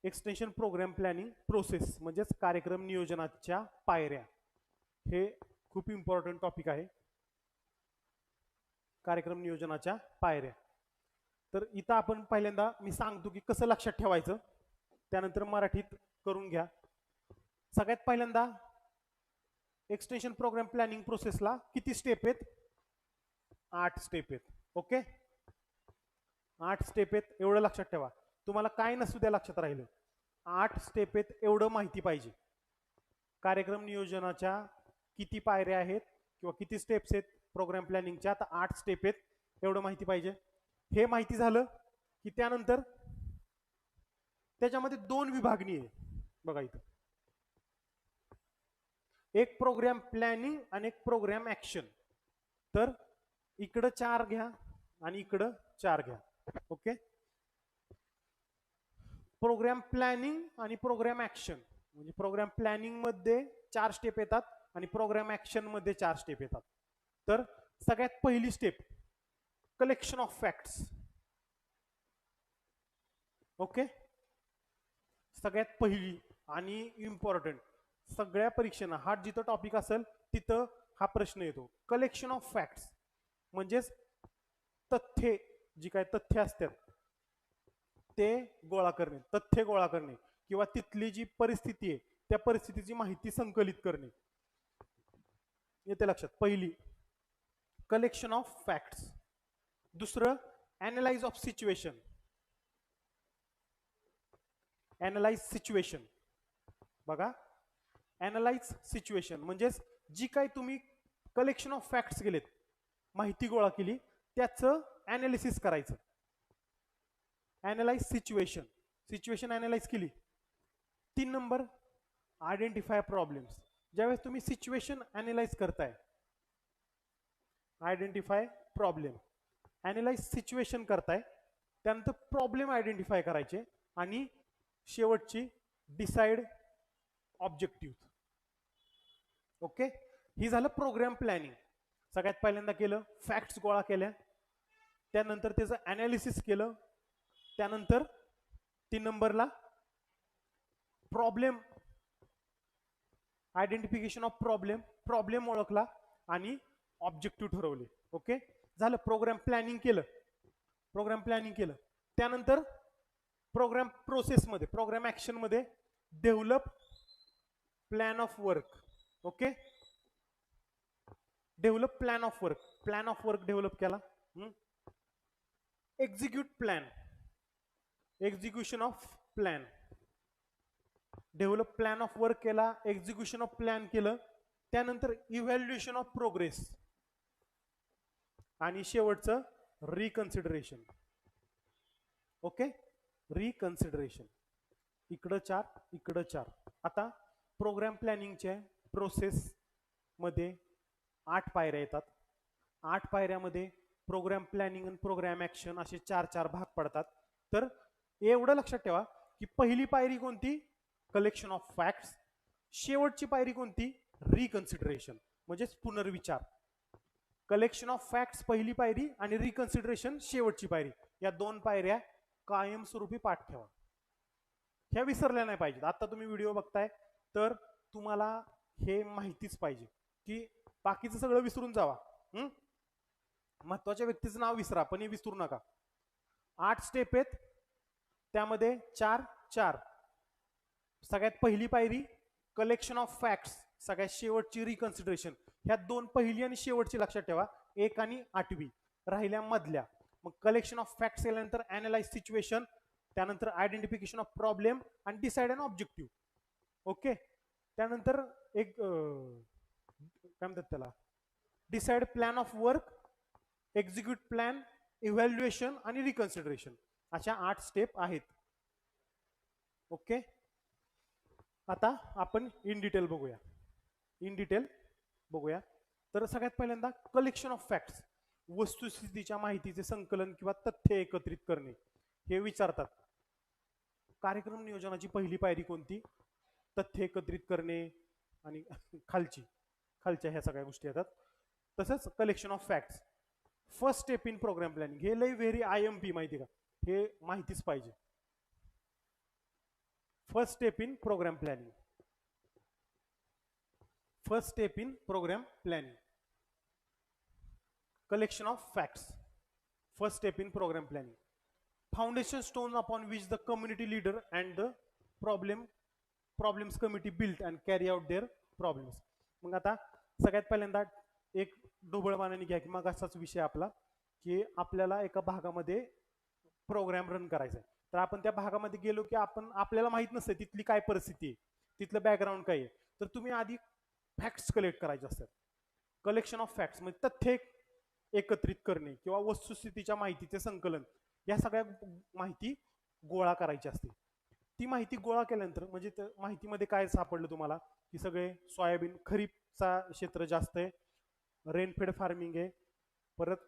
S1: एक्सटेन्शन प्रोग्राम प्लॅनिंग प्रोसेस म्हणजेच कार्यक्रम नियोजनाच्या पायऱ्या. हे खूप इम्पॉर्टंट टॉपिक आहे, कार्यक्रम नियोजनाच्या पायऱ्या. तर इथं आपण पहिल्यांदा मी सांगतो की कसं लक्षात ठेवायचं, त्यानंतर मराठीत करून घ्या. सगळ्यात पहिल्यांदा एक्सटेन्शन प्रोग्राम प्लॅनिंग प्रोसेसला किती स्टेप आहेत? 8 स्टेप आहेत. ओके, 8 स्टेप आहेत, एवढं लक्षात ठेवा. तुम्हाला काय नसू द्या लक्षात राहिलं, 8 स्टेप आहेत एवढं माहिती पाहिजे. कार्यक्रम नियोजनाच्या किती पायऱ्या आहेत किंवा किती स्टेप्स आहेत प्रोग्राम प्लॅनिंगच्या? आता 8 स्टेप आहेत, एवढं माहिती पाहिजे. हे माहिती झालं की त्यानंतर त्याच्यामध्ये 2 विभागणी आहे बघा इथं, एक प्रोग्राम प्लॅनिंग आणि एक प्रोग्राम ऍक्शन. तर इकडं 4 घ्या आणि इकडं 4 घ्या. ओके, प्रोग्राम प्लॅनिंग आणि प्रोग्राम ऍक्शन म्हणजे प्रोग्राम प्लॅनिंग मध्ये 4 स्टेप येतात आणि प्रोग्राम ऍक्शन मध्ये 4 स्टेप येतात. तर सगळ्यात पहिली step collection of facts. Okay, सगळ्यात पहिली आणि इम्पॉर्टंट, सगळ्या परीक्षेना हा जिथं टॉपिक असेल तिथं हा प्रश्न येतो. कलेक्शन ऑफ फॅक्ट्स म्हणजेच तथ्ये, जी काय तथ्य असतात ते गोळा करणे, तथ्य गोळा करणे किंवा तिथली जी परिस्थिती आहे त्या परिस्थितीची माहिती संकलित करणे. येते लक्षात? पहिली कलेक्शन ऑफ फॅक्ट्स. दुसरं analyse of situation. Analyse situation बघा, अनालाइज सिच्युएशन म्हणजेच जी काही तुम्ही कलेक्शन ऑफ फॅक्ट्स केलेत, माहिती गोळा केली, त्याचं अनालिसिस करायचं. अनालाइज सिच्युएशन, सिच्युएशन अनालाइज केली. 3 नंबर आयडेंटिफाय प्रॉब्लेम्स. ज्यावेळेस तुम्ही सिच्युएशन अनालाइज करताय, आयडेंटिफाय प्रॉब्लेम, अनालाइज सिच्युएशन करताय, त्यानंतर प्रॉब्लेम आयडेंटिफाय करायचे आणि शेवटची डिसाइड ऑब्जेक्टिव्ह. ओके, ही झालं प्रोग्राम प्लॅनिंग. सगळ्यात पहिल्यांदा केलं, फॅक्ट्स गोळा केल्या, त्यानंतर त्याचं अनालिसिस केलं, त्यानंतर 3 नंबरला problem, identification of problem, problem ओळखला आणि ऑब्जेक्टिव्ह ठरवले. ओके, झालं. प्रोग्राम प्लॅनिंग केलं, प्रोग्राम प्लॅनिंग केलं, त्यानंतर प्रोग्राम प्रोसेस मध्ये, प्रोग्राम ऍक्शन मध्ये develop plan of work. Okay, develop plan of work, plan of work develop केला. Execute plan, execution of plan, develop plan of work केला, execution of plan केलं, त्यानंतर evaluation of progress आणि शेवटचं reconsideration. Okay, reconsideration. इकडं 4, इकडं 4. आता programme प्लॅनिंगच्या process मध्ये 8 पायऱ्या येतात. 8 पायऱ्यामध्ये प्रोग्राम प्लॅनिंग आणि प्रोग्राम ऍक्शन असे 4-4 भाग पडतात. तर एवढं लक्षात ठेवा की पहिली पायरी कोणती? Collection of facts. शेवटची पायरी कोणती? रिकन्सिडरेशन म्हणजेच पुनर्विचार. कलेक्शन ऑफ फॅक्ट्स पहिली पायरी आणि रिकन्सिडरेशन शेवटची पायरी. या 2 पायऱ्या कायमस्वरूपी पाठ ठेवा, ह्या विसरल्या नाही पाहिजेत. आता तुम्ही व्हिडिओ बघताय तर तुम्हाला हे माहितीच पाहिजे की बाकीचं सगळं विसरून जावा. महत्वाच्या व्यक्तीचं नाव विसरा पण हे विसरू नका. 8 स्टेप आहेत, त्यामध्ये 4-4. सगळ्यात पहिली पायरी कलेक्शन ऑफ फॅक्ट्स, सगळ्यात शेवटची रिकन्सिडरेशन. ह्या 2 पहिली आणि शेवटची लक्षात ठेवा, 1 आणि 8वी राहिल्या मधल्या. मग कलेक्शन ऑफ फॅक्ट्स केल्यानंतर अनालाइज सिच्युएशन, त्यानंतर आयडेंटिफिकेशन ऑफ प्रॉब्लेम आणि डिसाइड अन ऑब्जेक्टिव्ह. ओके, त्यानंतर एक काय म्हणतात त्याला, decide plan of work, execute plan, evaluation आणि रिकन्सिडरेशन. अशा 8 स्टेप आहेत. ओके, आता आपण इन डिटेल बघूया, इन डिटेल बघूया. तर सगळ्यात पहिल्यांदा कलेक्शन ऑफ फॅक्ट्स, वस्तुस्थितीच्या माहितीचे संकलन किंवा तथ्य एकत्रित करणे हे विचारतात. कार्यक्रम नियोजनाची पहिली पायरी कोणती? तथ्य एकत्रित करणे आणि खालच्या ह्या सगळ्या गोष्टी येतात. तसंच collection of facts, first step in program planning. हे लय व्हेरी IMP माहिती का, हे माहितीच पाहिजे. First step in program planning, first step in program planning, collection of facts, first step in program planning. Foundation stone upon which the community leader and the problems committee built and carry out their problems. मग आता सगळ्यात पहिल्यांदा एक ढोबळ मानाने घ्या की मग असाच विषय आपला की आपल्याला एका भागामध्ये प्रोग्राम रन करायचा आहे. तर आपण त्या भागामध्ये गेलो की आपण आपल्याला माहित नसते तिथली काय परिस्थिती आहे, तिथलं बॅकग्राऊंड काय आहे. तर तुम्ही आधी फॅक्ट्स कलेक्ट करायचे असतात. कलेक्शन ऑफ फॅक्ट्स म्हणजे तथ्य एकत्रित करणे किंवा वस्तुस्थितीच्या माहितीचे संकलन, या सगळ्या माहिती गोळा करायची असते. ती माहिती गोळा केल्यानंतर म्हणजे माहितीमध्ये काय सापडलं तुम्हाला, की सगळे सोयाबीन खरीपचा क्षेत्र जास्त आहे, रेनफेड फार्मिंग आहे, परत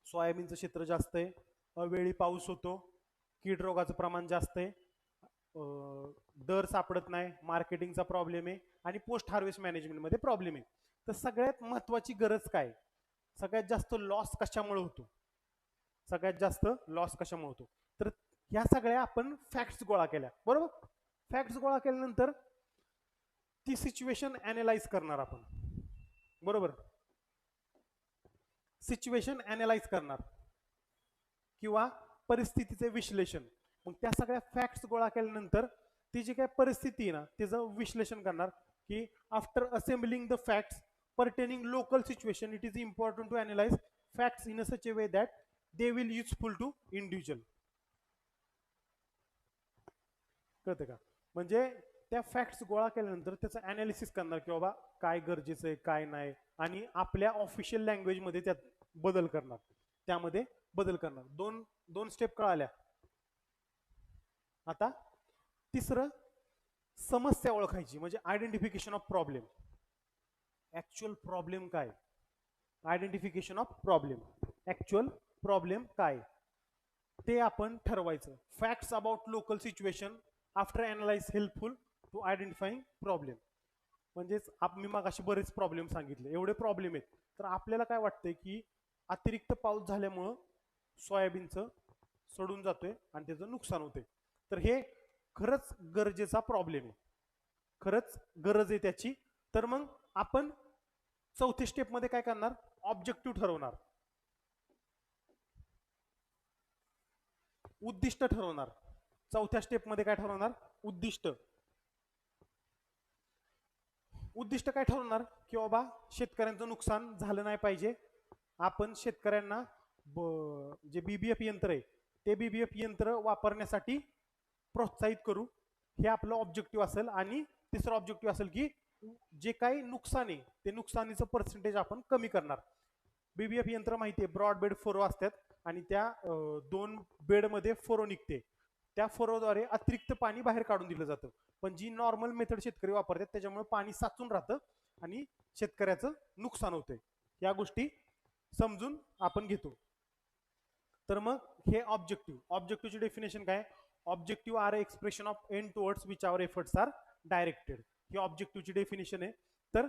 S1: सोयाबीनचं क्षेत्र जास्त आहे, अवेळी पाऊस होतो, कीड रोगाचं प्रमाण जास्त आहे, दर सापडत नाही, मार्केटिंगचा प्रॉब्लेम आहे आणि पोस्ट हार्वेस्ट मॅनेजमेंटमध्ये प्रॉब्लेम आहे. तर सगळ्यात महत्वाची गरज काय, सगळ्यात जास्त लॉस कशामुळे होतो, सगळ्यात जास्त लॉस कशामुळे होतो. तर ह्या सगळ्या आपण फॅक्ट्स गोळा केल्या, बरोबर. फॅक्ट्स गोळा केल्यानंतर ती सिच्युएशन अनालाइज करणार आपण, बरोबर. सिच्युएशन अनालाइज करणार किंवा परिस्थितीचे विश्लेषण. मग त्या सगळ्या फॅक्ट्स गोळा केल्यानंतर ती जी काय परिस्थिती आहे ना त्याचं विश्लेषण करणार, की after assembling the facts pertaining local situation it is important to analyze facts in a such a way that they will useful to individual. कळतं का, म्हणजे त्या फॅक्ट्स गोळा केल्यानंतर त्याचं अनालिसिस करणार की बाबा काय गरजेचं आहे काय नाही, आणि आपल्या ऑफिशियल लँग्वेजमध्ये त्यात बदल करणार, त्यामध्ये बदल करणार. दोन दोन स्टेप कळाल्या. आता तिसरं समस्या ओळखायची म्हणजे identification of problem. Actual problem काय, identification of problem, actual problem काय ते आपण ठरवायचं. Facts about local situation after analyse helpful to identifying problem. म्हणजेच मी मागाशी बरेच प्रॉब्लेम सांगितले, एवढे प्रॉब्लेम आहेत. तर आपल्याला काय वाटतंय की अतिरिक्त पाऊस झाल्यामुळं सोयाबीनचं सडून जातोय आणि त्याचं नुकसान होतंय. तर हे खरंच गरजेचा प्रॉब्लेम आहे, खरंच गरज आहे त्याची. तर मग आपण चौथ्या स्टेप मध्ये काय करणार, ऑब्जेक्टिव्ह ठरवणार, उद्दिष्ट ठरवणार. चौथ्या स्टेप मध्ये काय ठरवणार, उद्दिष्ट. उद्दिष्ट काय ठरवणार की बाबा शेतकऱ्यांचं नुकसान झालं नाही पाहिजे, आपण शेतकऱ्यांना जे बीबीएफ यंत्र आहे ते बीबीएफ यंत्र वापरण्यासाठी प्रोत्साहित करू, हे आपलं ऑब्जेक्टिव्ह असेल. आणि तिसरं ऑब्जेक्टिव्ह असेल की जे काही नुकसान आहे ते नुकसानीचं पर्सेंटेज आपण कमी करणार. बीबीएफ यंत्र माहिती आहे ब्रॉड बेड फरो असतात आणि त्या दोन बेडमध्ये फरो निघते, त्या फरोद्वारे अतिरिक्त पाणी बाहेर काढून दिलं जातं. पण जी नॉर्मल मेथड शेतकरी वापरतात त्याच्यामुळे पाणी साचून राहतं आणि शेतकऱ्याचं नुकसान होतंय. या गोष्टी समजून आपण घेतो. तर मग हे ऑब्जेक्टिव्हची डेफिनेशन काय, objective are expression of end towards which our efforts are directed. ही ऑब्जेक्टिव्हची डेफिनेशन आहे. तर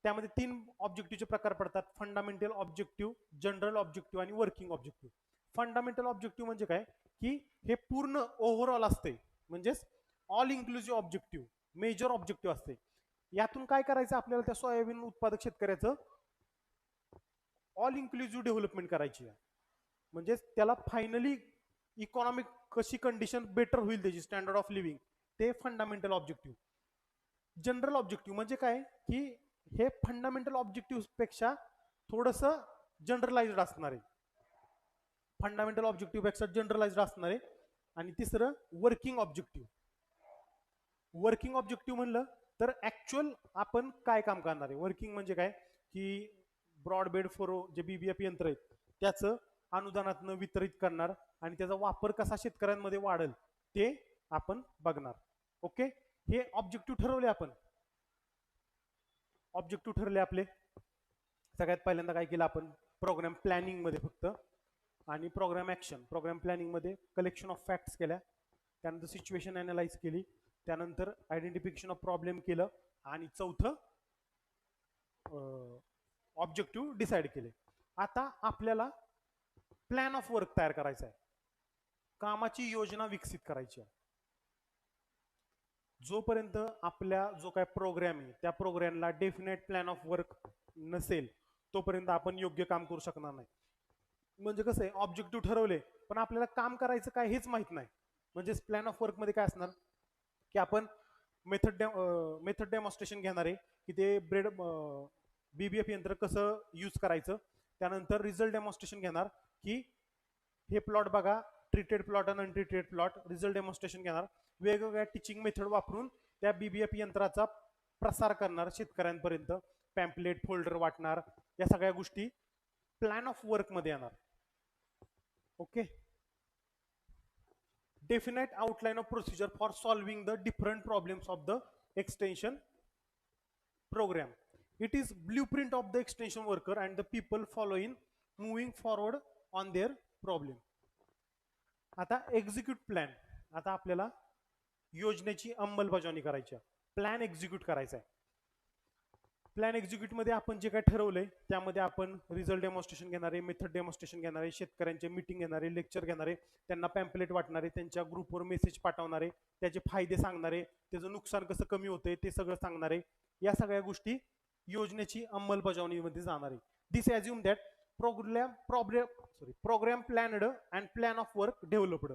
S1: त्यामध्ये 3 ऑब्जेक्टिव्हचे प्रकार पडतात, फंडामेंटल ऑब्जेक्टिव्ह, जनरल ऑब्जेक्टिव्ह आणि वर्किंग ऑब्जेक्टिव्ह. फंडामेंटल ऑब्जेक्टिव्ह म्हणजे काय की हे पूर्ण ओव्हरऑल असते, म्हणजेच all inclusive objective, major objective असते. यातून काय करायचं आपल्याला, त्या सोयाबीन उत्पादक शेतकऱ्याचं ऑल इन्क्लुसिव्ह डेव्हलपमेंट करायची आहे. म्हणजेच त्याला फायनली इकॉनॉमिक कशी कंडिशन बेटर होईल, त्याची स्टँडर्ड ऑफ लिव्हिंग, ते फंडामेंटल ऑब्जेक्टिव्ह. जनरल ऑब्जेक्टिव्ह म्हणजे काय की हे फंडामेंटल ऑब्जेक्टिव्ह पेक्षा थोडस जनरलाइज्ड असणार आहे, फंडामेंटल ऑब्जेक्टिव्ह पेक्षा जनरलाइज्ड असणार आहे. आणि तिसरं वर्किंग ऑब्जेक्टिव्ह. वर्किंग ऑब्जेक्टिव्ह म्हणलं तर ऍक्च्युअल आपण काय काम करणार आहे. वर्किंग म्हणजे काय की ब्रॉडबेड फरो जे बीबीएफ यंत्र आहेत त्याचं अनुदानातनं वितरित करणार आणि त्याचा वापर कसा शेतकऱ्यांमध्ये वाढेल ते आपण बघणार. ओके, हे ऑब्जेक्टिव्ह ठरवले आपण. ऑब्जेक्टिव्ह ठरले आपले. सगळ्यात पहिल्यांदा काय केलं आपण, प्रोग्राम प्लॅनिंग मध्ये फक्त, आणि प्रोग्राम ऍक्शन. प्रोग्राम प्लॅनिंग मध्ये कलेक्शन ऑफ फॅक्ट्स केल्या, त्यानंतर सिच्युएशन अनालाइज केली, त्यानंतर आयडेंटिफिकेशन ऑफ प्रॉब्लेम केलं, आणि चौथं ऑब्जेक्टिव्ह डिसाइड केले. आता आपल्याला प्लॅन ऑफ वर्क तयार करायचा आहे, कामाची योजना विकसित करायची आहे. जोपर्यंत आपल्या जो काय प्रोग्राम आहे त्या प्रोग्रामला डेफिनेट प्लॅन ऑफ वर्क नसेल तोपर्यंत आपण योग्य काम करू शकणार नाही. म्हणजे कसं आहे, ऑब्जेक्टिव्ह ठरवले पण आपल्याला काम करायचं काय हेच माहित नाही. म्हणजे प्लॅन ऑफ वर्क मध्ये काय असणार की आपण मेथड डेमॉन्स्ट्रेशन घेणार आहे की ते बीबीएफ यंत्र कसं यूज करायचं. त्यानंतर रिझल्ट डेमॉन्स्ट्रेशन घेणार की हे प्लॉट बघा, ट्रीटेड प्लॉट आणि अनट्रीटेड प्लॉट, रिझल्ट डेमॉन्स्ट्रेशन घेणार. वेगवेगळ्या टीचिंग मेथड वापरून त्या बीबीएफ यंत्राचा प्रसार करणार शेतकऱ्यांपर्यंत, पॅम्पलेट फोल्डर वाटणार, या सगळ्या गोष्टी प्लॅन ऑफ वर्क मध्ये येणार. Okay. Definite outline of procedure for solving the different problems of the extension program. It is blueprint of the extension worker and the people following moving forward on their problem. आता execute plan, आता आपल्याला योजनेची अंमलबजावणी करायची आहे, plan execute करायचा आहे. Plan execute मध्ये आपण जे काय ठरवलंय त्यामध्ये आपण रिझल्ट डेमॉन्स्ट्रेशन घेणारे, मेथड डेमॉन्स्ट्रेशन घेणारे, शेतकऱ्यांचे मीटिंग घेणारे, लेक्चर घेणारे, त्यांना पॅम्पलेट वाटणारे, त्यांच्या ग्रुपवर मेसेज पाठवणारे, त्याचे फायदे सांगणारे, त्याचं नुकसान कसं कमी होतंय ते सगळं सांगणारे, या सगळ्या गोष्टी योजनेची अंमलबजावणीमध्ये जाणार आहे. This assume that program planned and plan of work developed.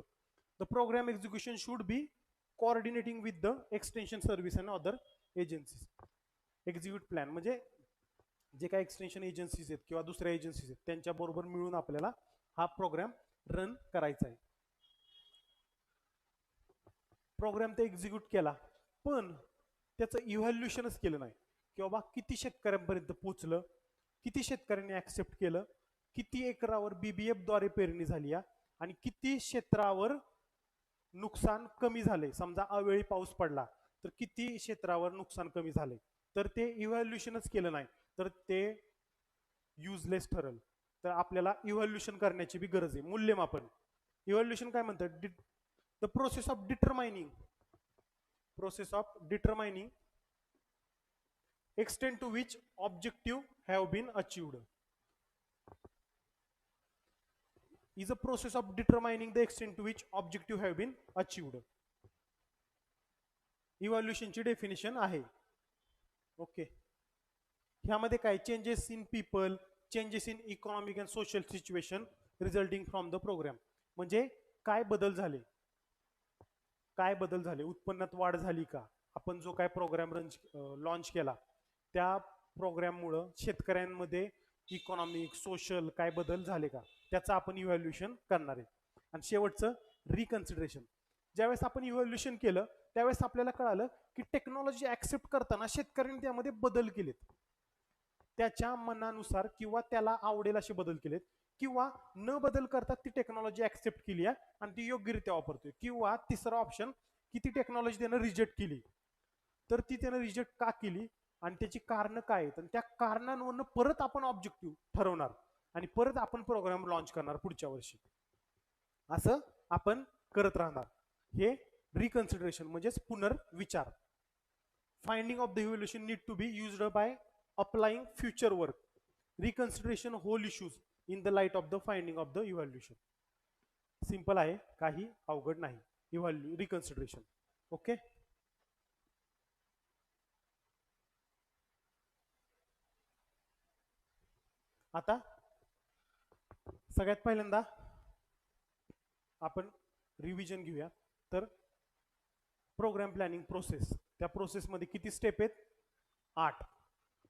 S1: The program execution should be coordinating with the extension service and other agencies. Execute plan म्हणजे जे काही एक्सटेन्शन एजन्सीज आहेत किंवा दुसऱ्या एजन्सीज आहेत त्यांच्या बरोबर मिळून आपल्याला हा प्रोग्राम रन करायचा आहे. प्रोग्राम ते एक्झिक्यूट केला पण त्याचं इव्हॅल्युएशनच केलं नाही की बाबा किती शेतकऱ्यांपर्यंत पोहोचलं, किती शेतकऱ्यांनी ऍक्सेप्ट केलं, किती एकरावर बीबीएफ द्वारे पेरणी झाली आणि किती क्षेत्रावर नुकसान कमी झाले. समजा अवेळी पाऊस पडला तर किती क्षेत्रावर नुकसान कमी झाले, तर ते इव्हॅल्युएशनच केलं नाही तर ते युजलेस ठरल. तर आपल्याला इव्हॅल्युएशन करण्याची बी गरज आहे. मूल्यमापन, इव्हॅल्युएशन काय म्हणतात, the process of determining extent to which objective have been achieved is a process of determining the extent to which objective have been achieved. Evaluation ची डेफिनेशन आहे. ओके. ह्यामध्ये काय changes in people, changes in economic and social situation resulting from the program, म्हणजे काय बदल झाले, उत्पन्नात वाढ झाली का, आपण जो काय प्रोग्राम लॉन्च केला त्या प्रोग्राममुळे शेतकऱ्यांमध्ये इकॉनॉमिक सोशल काय बदल झाले का, त्याचं आपण इव्हॅल्युएशन करणार आहे. आणि शेवटचं रिकन्सिडरेशन. ज्यावेळेस आपण इव्हॅल्युएशन केलं त्यावेळेस आपल्याला कळालं की टेक्नॉलॉजी ऍक्सेप्ट करताना शेतकऱ्यांनी त्यामध्ये बदल केलेत, त्याच्या मनानुसार किंवा त्याला आवडेल असे बदल केलेत, किंवा न बदल करता ती टेक्नॉलॉजी ऍक्सेप्ट केली आहे आणि ती योग्यरित्या वापरतोय, किंवा तिसरा ऑप्शन की ती टेक्नॉलॉजी त्यानं रिजेक्ट केली. तर ती त्यानं रिजेक्ट का केली आणि त्याची कारण काय आहेत, त्या कारणांवरनं परत आपण ऑब्जेक्टिव्ह ठरवणार आणि परत आपण प्रोग्राम लॉन्च करणार पुढच्या वर्षी. असं आपण करत राहणार. हे रिकन्सिडरेशन म्हणजेच पुनर्विचार. Finding of the evaluation need to be used by applying future work. Reconsideration whole issues in the light of the finding of the evaluation. Simple आहे, काही अवघड नाही. रिकन्सिडरेशन. ओके. आता सगळ्यात पहिल्यांदा आपण रिव्हिजन घेऊया. तर प्रोग्राम प्लॅनिंग प्रोसेस, त्या प्रोसेसमध्ये किती स्टेप आहेत,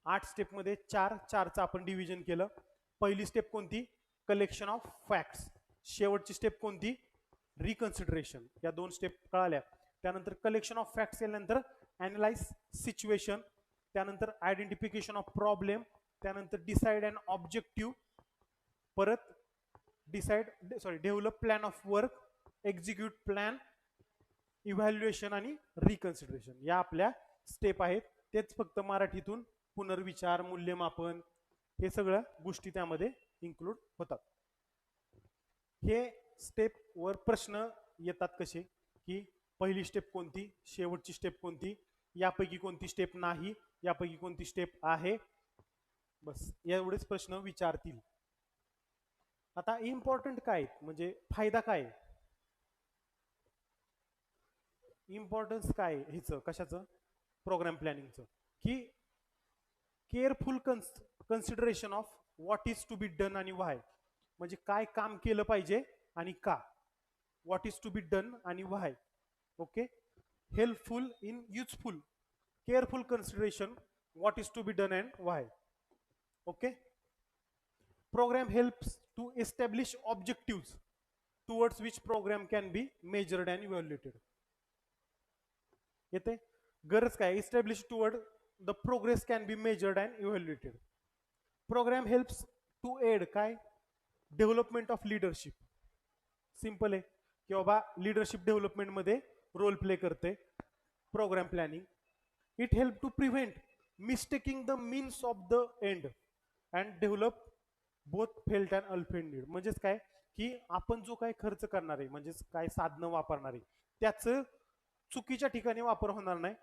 S1: 8 स्टेपमध्ये 4चं आपण डिव्हिजन केलं. पहिली स्टेप कोणती, कलेक्शन ऑफ फॅक्ट्स. शेवटची स्टेप कोणती, रिकन्सिडरेशन. या 2 स्टेप कळाल्या. त्यानंतर कलेक्शन ऑफ फॅक्ट्स केल्यानंतर अॅनालाइज सिच्युएशन, त्यानंतर आयडेंटिफिकेशन ऑफ प्रॉब्लेम, त्यानंतर डिसाइड अँड ऑब्जेक्टिव्ह, परत develop plan of work, execute plan, evaluation आणि रिकन्सिडरेशन. या आपल्या स्टेप आहेत. तेच फक्त मराठीतून पुनर्विचार, मूल्यमापन हे सगळ्या गोष्टी त्यामध्ये इन्क्लूड होतात. हे स्टेपवर प्रश्न येतात कसे की पहिली स्टेप कोणती, शेवटची स्टेप कोणती, यापैकी कोणती स्टेप नाही, यापैकी कोणती स्टेप आहे, बस एवढेच प्रश्न विचारतील. आता इम्पॉर्टंट काय म्हणजे फायदा काय, इम्पॉर्टन्स काय ह्याचं, कशाचं, प्रोग्राम प्लॅनिंगचं, की careful consideration of what is to be done आणि व्हाय. म्हणजे काय काम केलं पाहिजे आणि का, what is to be done आणि why. Okay. Helpful in useful, careful consideration what is to be done and why. Okay. Program helps to establish objectives towards which program can be measured and evaluated. येते गरज काय, establish toward the progress can be measured and evaluated. Program helps to add काय development of leadership. Simple आहे की बाबा leadership डेव्हलपमेंटमध्ये role play करते program planning. It help to prevent mistaking the means of the end and develop both felt and unfelt need. म्हणजेच काय की आपण जो काय खर्च करणार आहे म्हणजेच काय साधनं वापरणार आहे त्याचं चुकीच्या ठिकाणी वापर होणार नाही.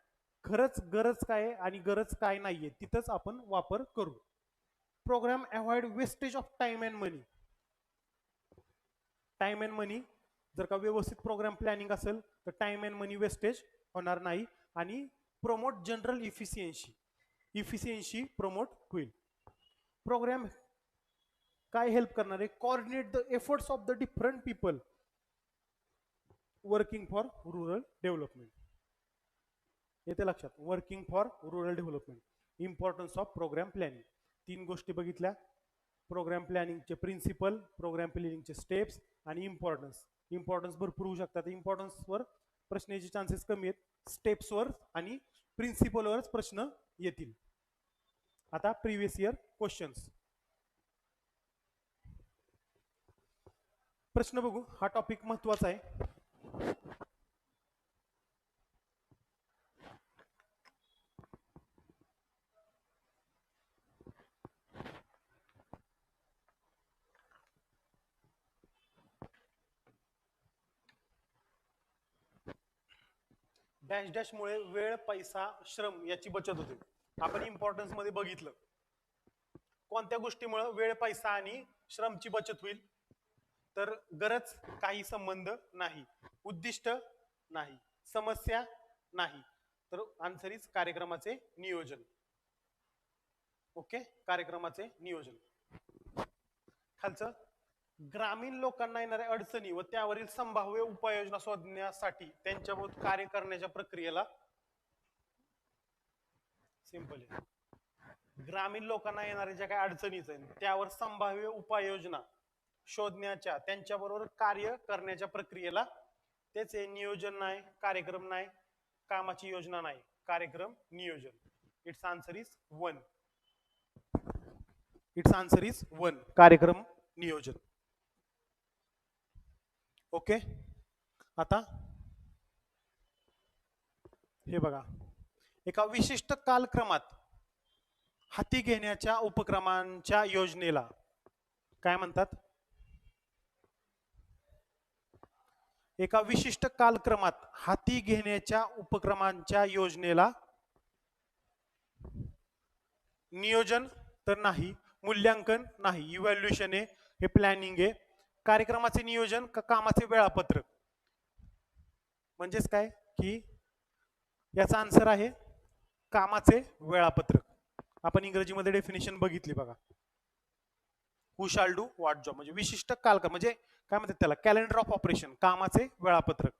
S1: खरंच गरज काय आहे आणि गरज काय नाहीये तिथंच आपण वापर करू. Program avoid wastage of time and money. Time and money जर का व्यवस्थित प्रोग्राम प्लॅनिंग असेल तर टाइम अँड मनी वेस्टेज होणार नाही आणि प्रमोट जनरल इफिशियन्सी प्रमोट होईल. प्रोग्राम काय हेल्प करणार आहे coordinate the efforts of the different people working for rural development. येते लक्षात working for rural development. Importance of program planning. 3 गोष्टी बघितल्या. प्रोग्राम प्लॅनिंगचे प्रिन्सिपल, प्रोग्राम प्लॅनिंगचे स्टेप्स आणि इम्पॉर्टन्स. इम्पॉर्टन्स भरपूर होऊ शकतात. इम्पॉर्टन्सवर प्रश्न याचे चान्सेस कमी आहेत. स्टेप्सवर आणि प्रिन्सिपलवरच प्रश्न येतील. आता प्रिव्हियस इयर क्वेश्चन्स. प्रश्न बघू. हा टॉपिक महत्वाचा आहे. डॅश डॅश मुळे वेळ, पैसा, श्रम याची बचत होते. आपण इम्पॉर्टन्स मध्ये बघितलं कोणत्या गोष्टीमुळे वेळ, पैसा आणि श्रमची बचत होईल. तर गरज काही संबंध नाही, उद्दिष्ट नाही, समस्या नाही. तर आन्सर इज कार्यक्रमाचे नियोजन. ओके, कार्यक्रमाचे नियोजन. खालचं ग्रामीण लोकांना येणाऱ्या अडचणी व त्यावरील संभाव्य उपाययोजना शोधण्यासाठी त्यांच्याबरोबर कार्य करण्याच्या प्रक्रियेला सिंपल आहे. ग्रामीण लोकांना येणाऱ्या ज्या काही अडचणीच आहेत त्यावर संभाव्य उपाययोजना शोधण्याच्या त्यांच्याबरोबर कार्य करण्याच्या प्रक्रियेला तेच नियोजन नाही, कार्यक्रम नाही, कामाची योजना नाही, कार्यक्रम नियोजन. It's answer is 1. It's answer is 1. कार्यक्रम नियोजन. ओके, आता हे बघा. एका विशिष्ट कालक्रमात हाती घेण्याच्या उपक्रमांच्या योजनेला काय म्हणतात. एका विशिष्ट कालक्रमात हाती घेण्याच्या उपक्रमांच्या योजनेला नियोजन तर नाही, मूल्यांकन नाही, इव्हॅल्युएशन आहे, हे प्लॅनिंग आहे. कार्यक्रमाचे नियोजन का कामाचे वेळापत्रक. म्हणजेच काय की याचा आन्सर आहे कामाचे वेळापत्रक. आपण इंग्रजीमध्ये डेफिनेशन बघितली बघा. Who shall do what job म्हणजे विशिष्ट कालक्रम म्हणजे काय म्हणतात त्याला कॅलेंडर ऑफ ऑपरेशन, कामाचे वेळापत्रक.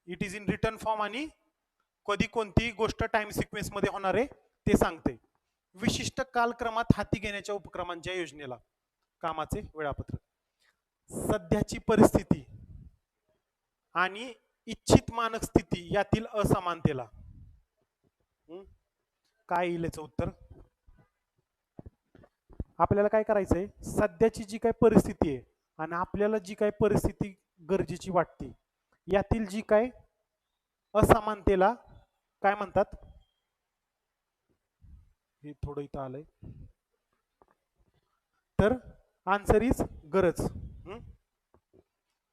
S1: It is in return form आणि कधी कोणती गोष्ट टाइम सिक्वेन्स मध्ये होणार आहे ते सांगते. विशिष्ट कालक्रमात हाती घेण्याच्या उपक्रमांच्या योजनेला कामाचे वेळापत्रक. सध्याची परिस्थिती आणि इच्छित मानक स्थिती यातील असमानतेला काय येईल याचं उत्तर. आपल्याला काय करायचंय सध्याची जी काय परिस्थिती आहे आणि आपल्याला जी काय परिस्थिती गरजेची वाटते यातील जी काय असमानतेला काय म्हणतात. हे थोडं इथं आलंय तर आन्सर इज गरज.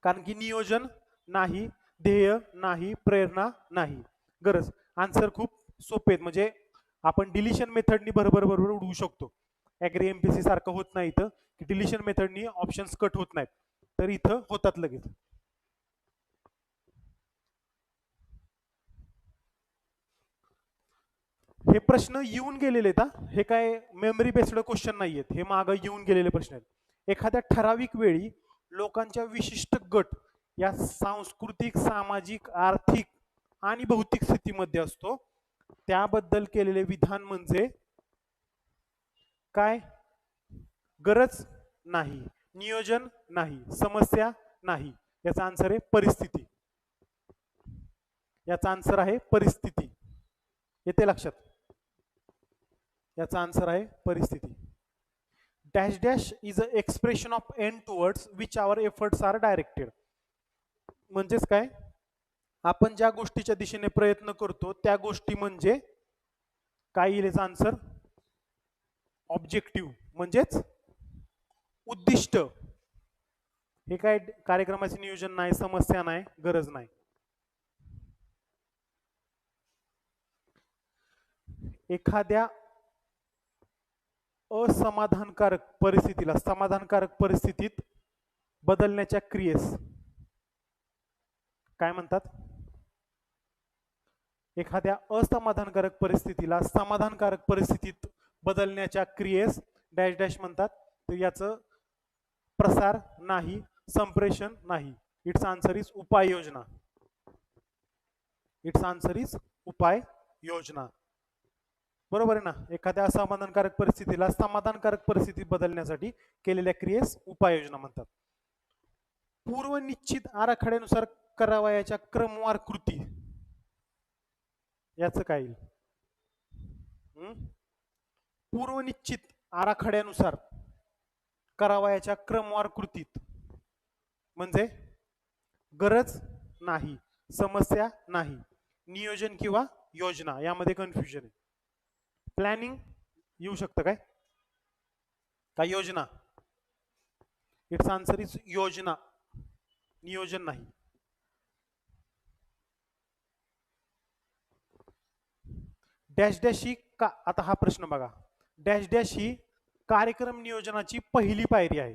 S1: कारण की नियोजन नाही, ध्येय नाही, प्रेरणा नाही, गरज. आन्सर खूप सोपे आहेत. म्हणजे आपण डिलिशन मेथडनी बरोबर उडवू शकतो. ऍग्री एमपीसी सारखं होत नाही इथं की डिलिशन मेथडनी ऑप्शन्स कट होत नाहीत, तर इथं होतात लगेच. हे प्रश्न येऊन गेलेले आहेत. हे काय मेमरी बेस्ड क्वेश्चन नाही आहेत, हे मागं येऊन गेलेले प्रश्न आहेत. एखाद्या ठराविक वेळी लोकांच्या विशिष्ट गट या सांस्कृतिक, सामाजिक, आर्थिक आणि भौतिक स्थितीमध्ये असतो त्याबद्दल केलेले विधान म्हणजे काय. गरज नाही, नियोजन नाही, समस्या नाही. याचा आन्सर आहे परिस्थिती. याचा आन्सर आहे परिस्थिती. येते लक्षात. याचा आन्सर आहे परिस्थिती. Dash dash is a expression of end towards which our efforts are directed. म्हणजेच काय, आपण ज्या गोष्टीच्या दिशेने प्रयत्न करतो त्या गोष्टी म्हणजे काय येईल याचा आन्सर, ऑब्जेक्टिव्ह म्हणजेच उद्दिष्ट. हे काय कार्यक्रमाचे नियोजन नाही, समस्या नाही, गरज नाही. एखाद्या असमाधानकारक परिस्थितीला समाधानकारक परिस्थितीत बदलण्याच्या क्रियेस काय म्हणतात. एखाद्या असमाधानकारक परिस्थितीला समाधानकारक परिस्थितीत बदलण्याच्या क्रियेस डॅश डॅश म्हणतात. तर याचं प्रसार नाही, संप्रेषण नाही. इट्स आन्सर इज उपाय योजना. इट्स आन्सर इज उपाय योजना. बरोबर आहे ना. एखाद्या असमाधानकारक परिस्थितीला समाधानकारक परिस्थितीत बदलण्यासाठी केलेल्या क्रियेस उपाययोजना म्हणतात. पूर्वनिश्चित आराखड्यानुसार करावयाच्या क्रमवार कृती याचं काय येईल. पूर्वनिश्चित आराखड्यानुसार करावयाच्या क्रमवार कृतीत म्हणजे गरज नाही, समस्या नाही, नियोजन किंवा योजना यामध्ये कन्फ्युजन आहे. प्लॅनिंग येऊ शकतं काय, का योजना. इट्स आन्सर इज योजना, नियोजन नाही. डॅश डॅश ही का, आता हा प्रश्न बघा, डॅश डॅश ही कार्यक्रम नियोजनाची पहिली पायरी आहे.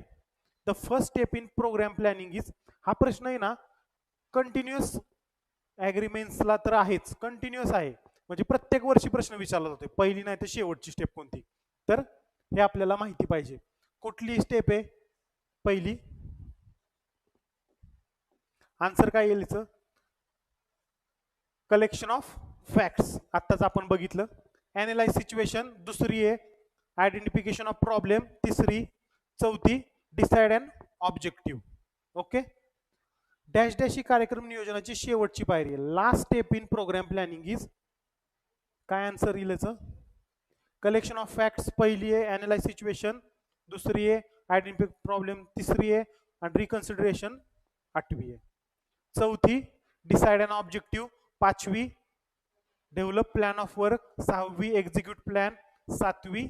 S1: The first step in program planning is. हा प्रश्न आहे ना कंटिन्युअस ॲग्रीमेंट्सला तर आहेच, कंटिन्युअस आहे. म्हणजे प्रत्येक वर्षी प्रश्न विचारला जातो, पहिली नाही तर शेवटची स्टेप कोणती. तर हे आपल्याला माहिती पाहिजे. कुठली स्टेप आहे पहिली, आन्सर काय येईल हिचं, कलेक्शन ऑफ फॅक्ट्स. आत्ताच आपण बघितलं. ॲनालाइज सिच्युएशन दुसरी आहे, आयडेंटिफिकेशन ऑफ प्रॉब्लेम तिसरी, चौथी decide and objective. Okay. Dash dash ही कार्यक्रम नियोजनाची शेवटची पायरी आहे. Last step in program planning is काय आन्सर येईल याचं, कलेक्शन ऑफ फॅक्ट्स पहिली आहे, ॲनालाइज सिच्युएशन दुसरी आहे, आयडेंटिफाय प्रॉब्लेम तिसरी आहे आणि रिकन्सिडरेशन आठवी आहे, चौथी डिसाइड अँड ऑब्जेक्टिव्ह पाचवी, डेव्हलप प्लॅन ऑफ वर्क सहावी, एक्झिक्यूट प्लॅन सातवी,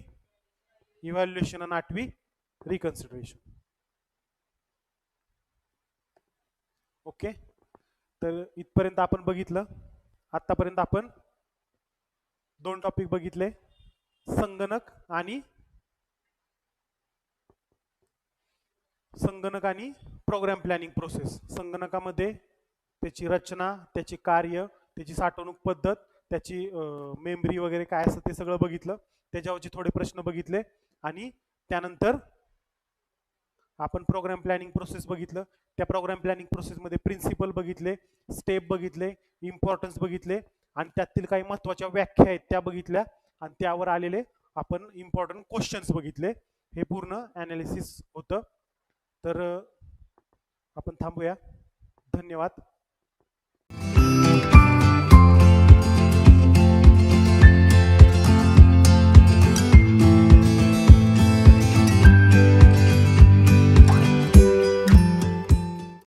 S1: इव्हॅल्युएशन आणि आठवी रिकन्सिडरेशन. ओके. तर इथपर्यंत आपण बघितलं. आतापर्यंत आपण दोन टॉपिक बघितले, संगणक आणि प्रोग्राम प्लॅनिंग प्रोसेस. संगणकामध्ये त्याची रचना, त्याची कार्य, त्याची साठवणूक पद्धत, त्याची मेमरी वगैरे काय असतं ते सगळं बघितलं. त्याच्यावरचे थोडे प्रश्न बघितले आणि त्यानंतर आपण प्रोग्राम प्लॅनिंग प्रोसेस बघितलं. त्या प्रोग्राम प्लॅनिंग प्रोसेसमध्ये प्रिन्सिपल बघितले, स्टेप बघितले, इम्पॉर्टन्स बघितले आणि त्यातील काही महत्त्वाच्या व्याख्या आहेत त्या बघितल्या आणि त्यावर आलेले आपण इम्पॉर्टंट क्वेश्चन्स बघितले. हे पूर्ण ॲनालिसिस होतं. तर आपण थांबूया. धन्यवाद.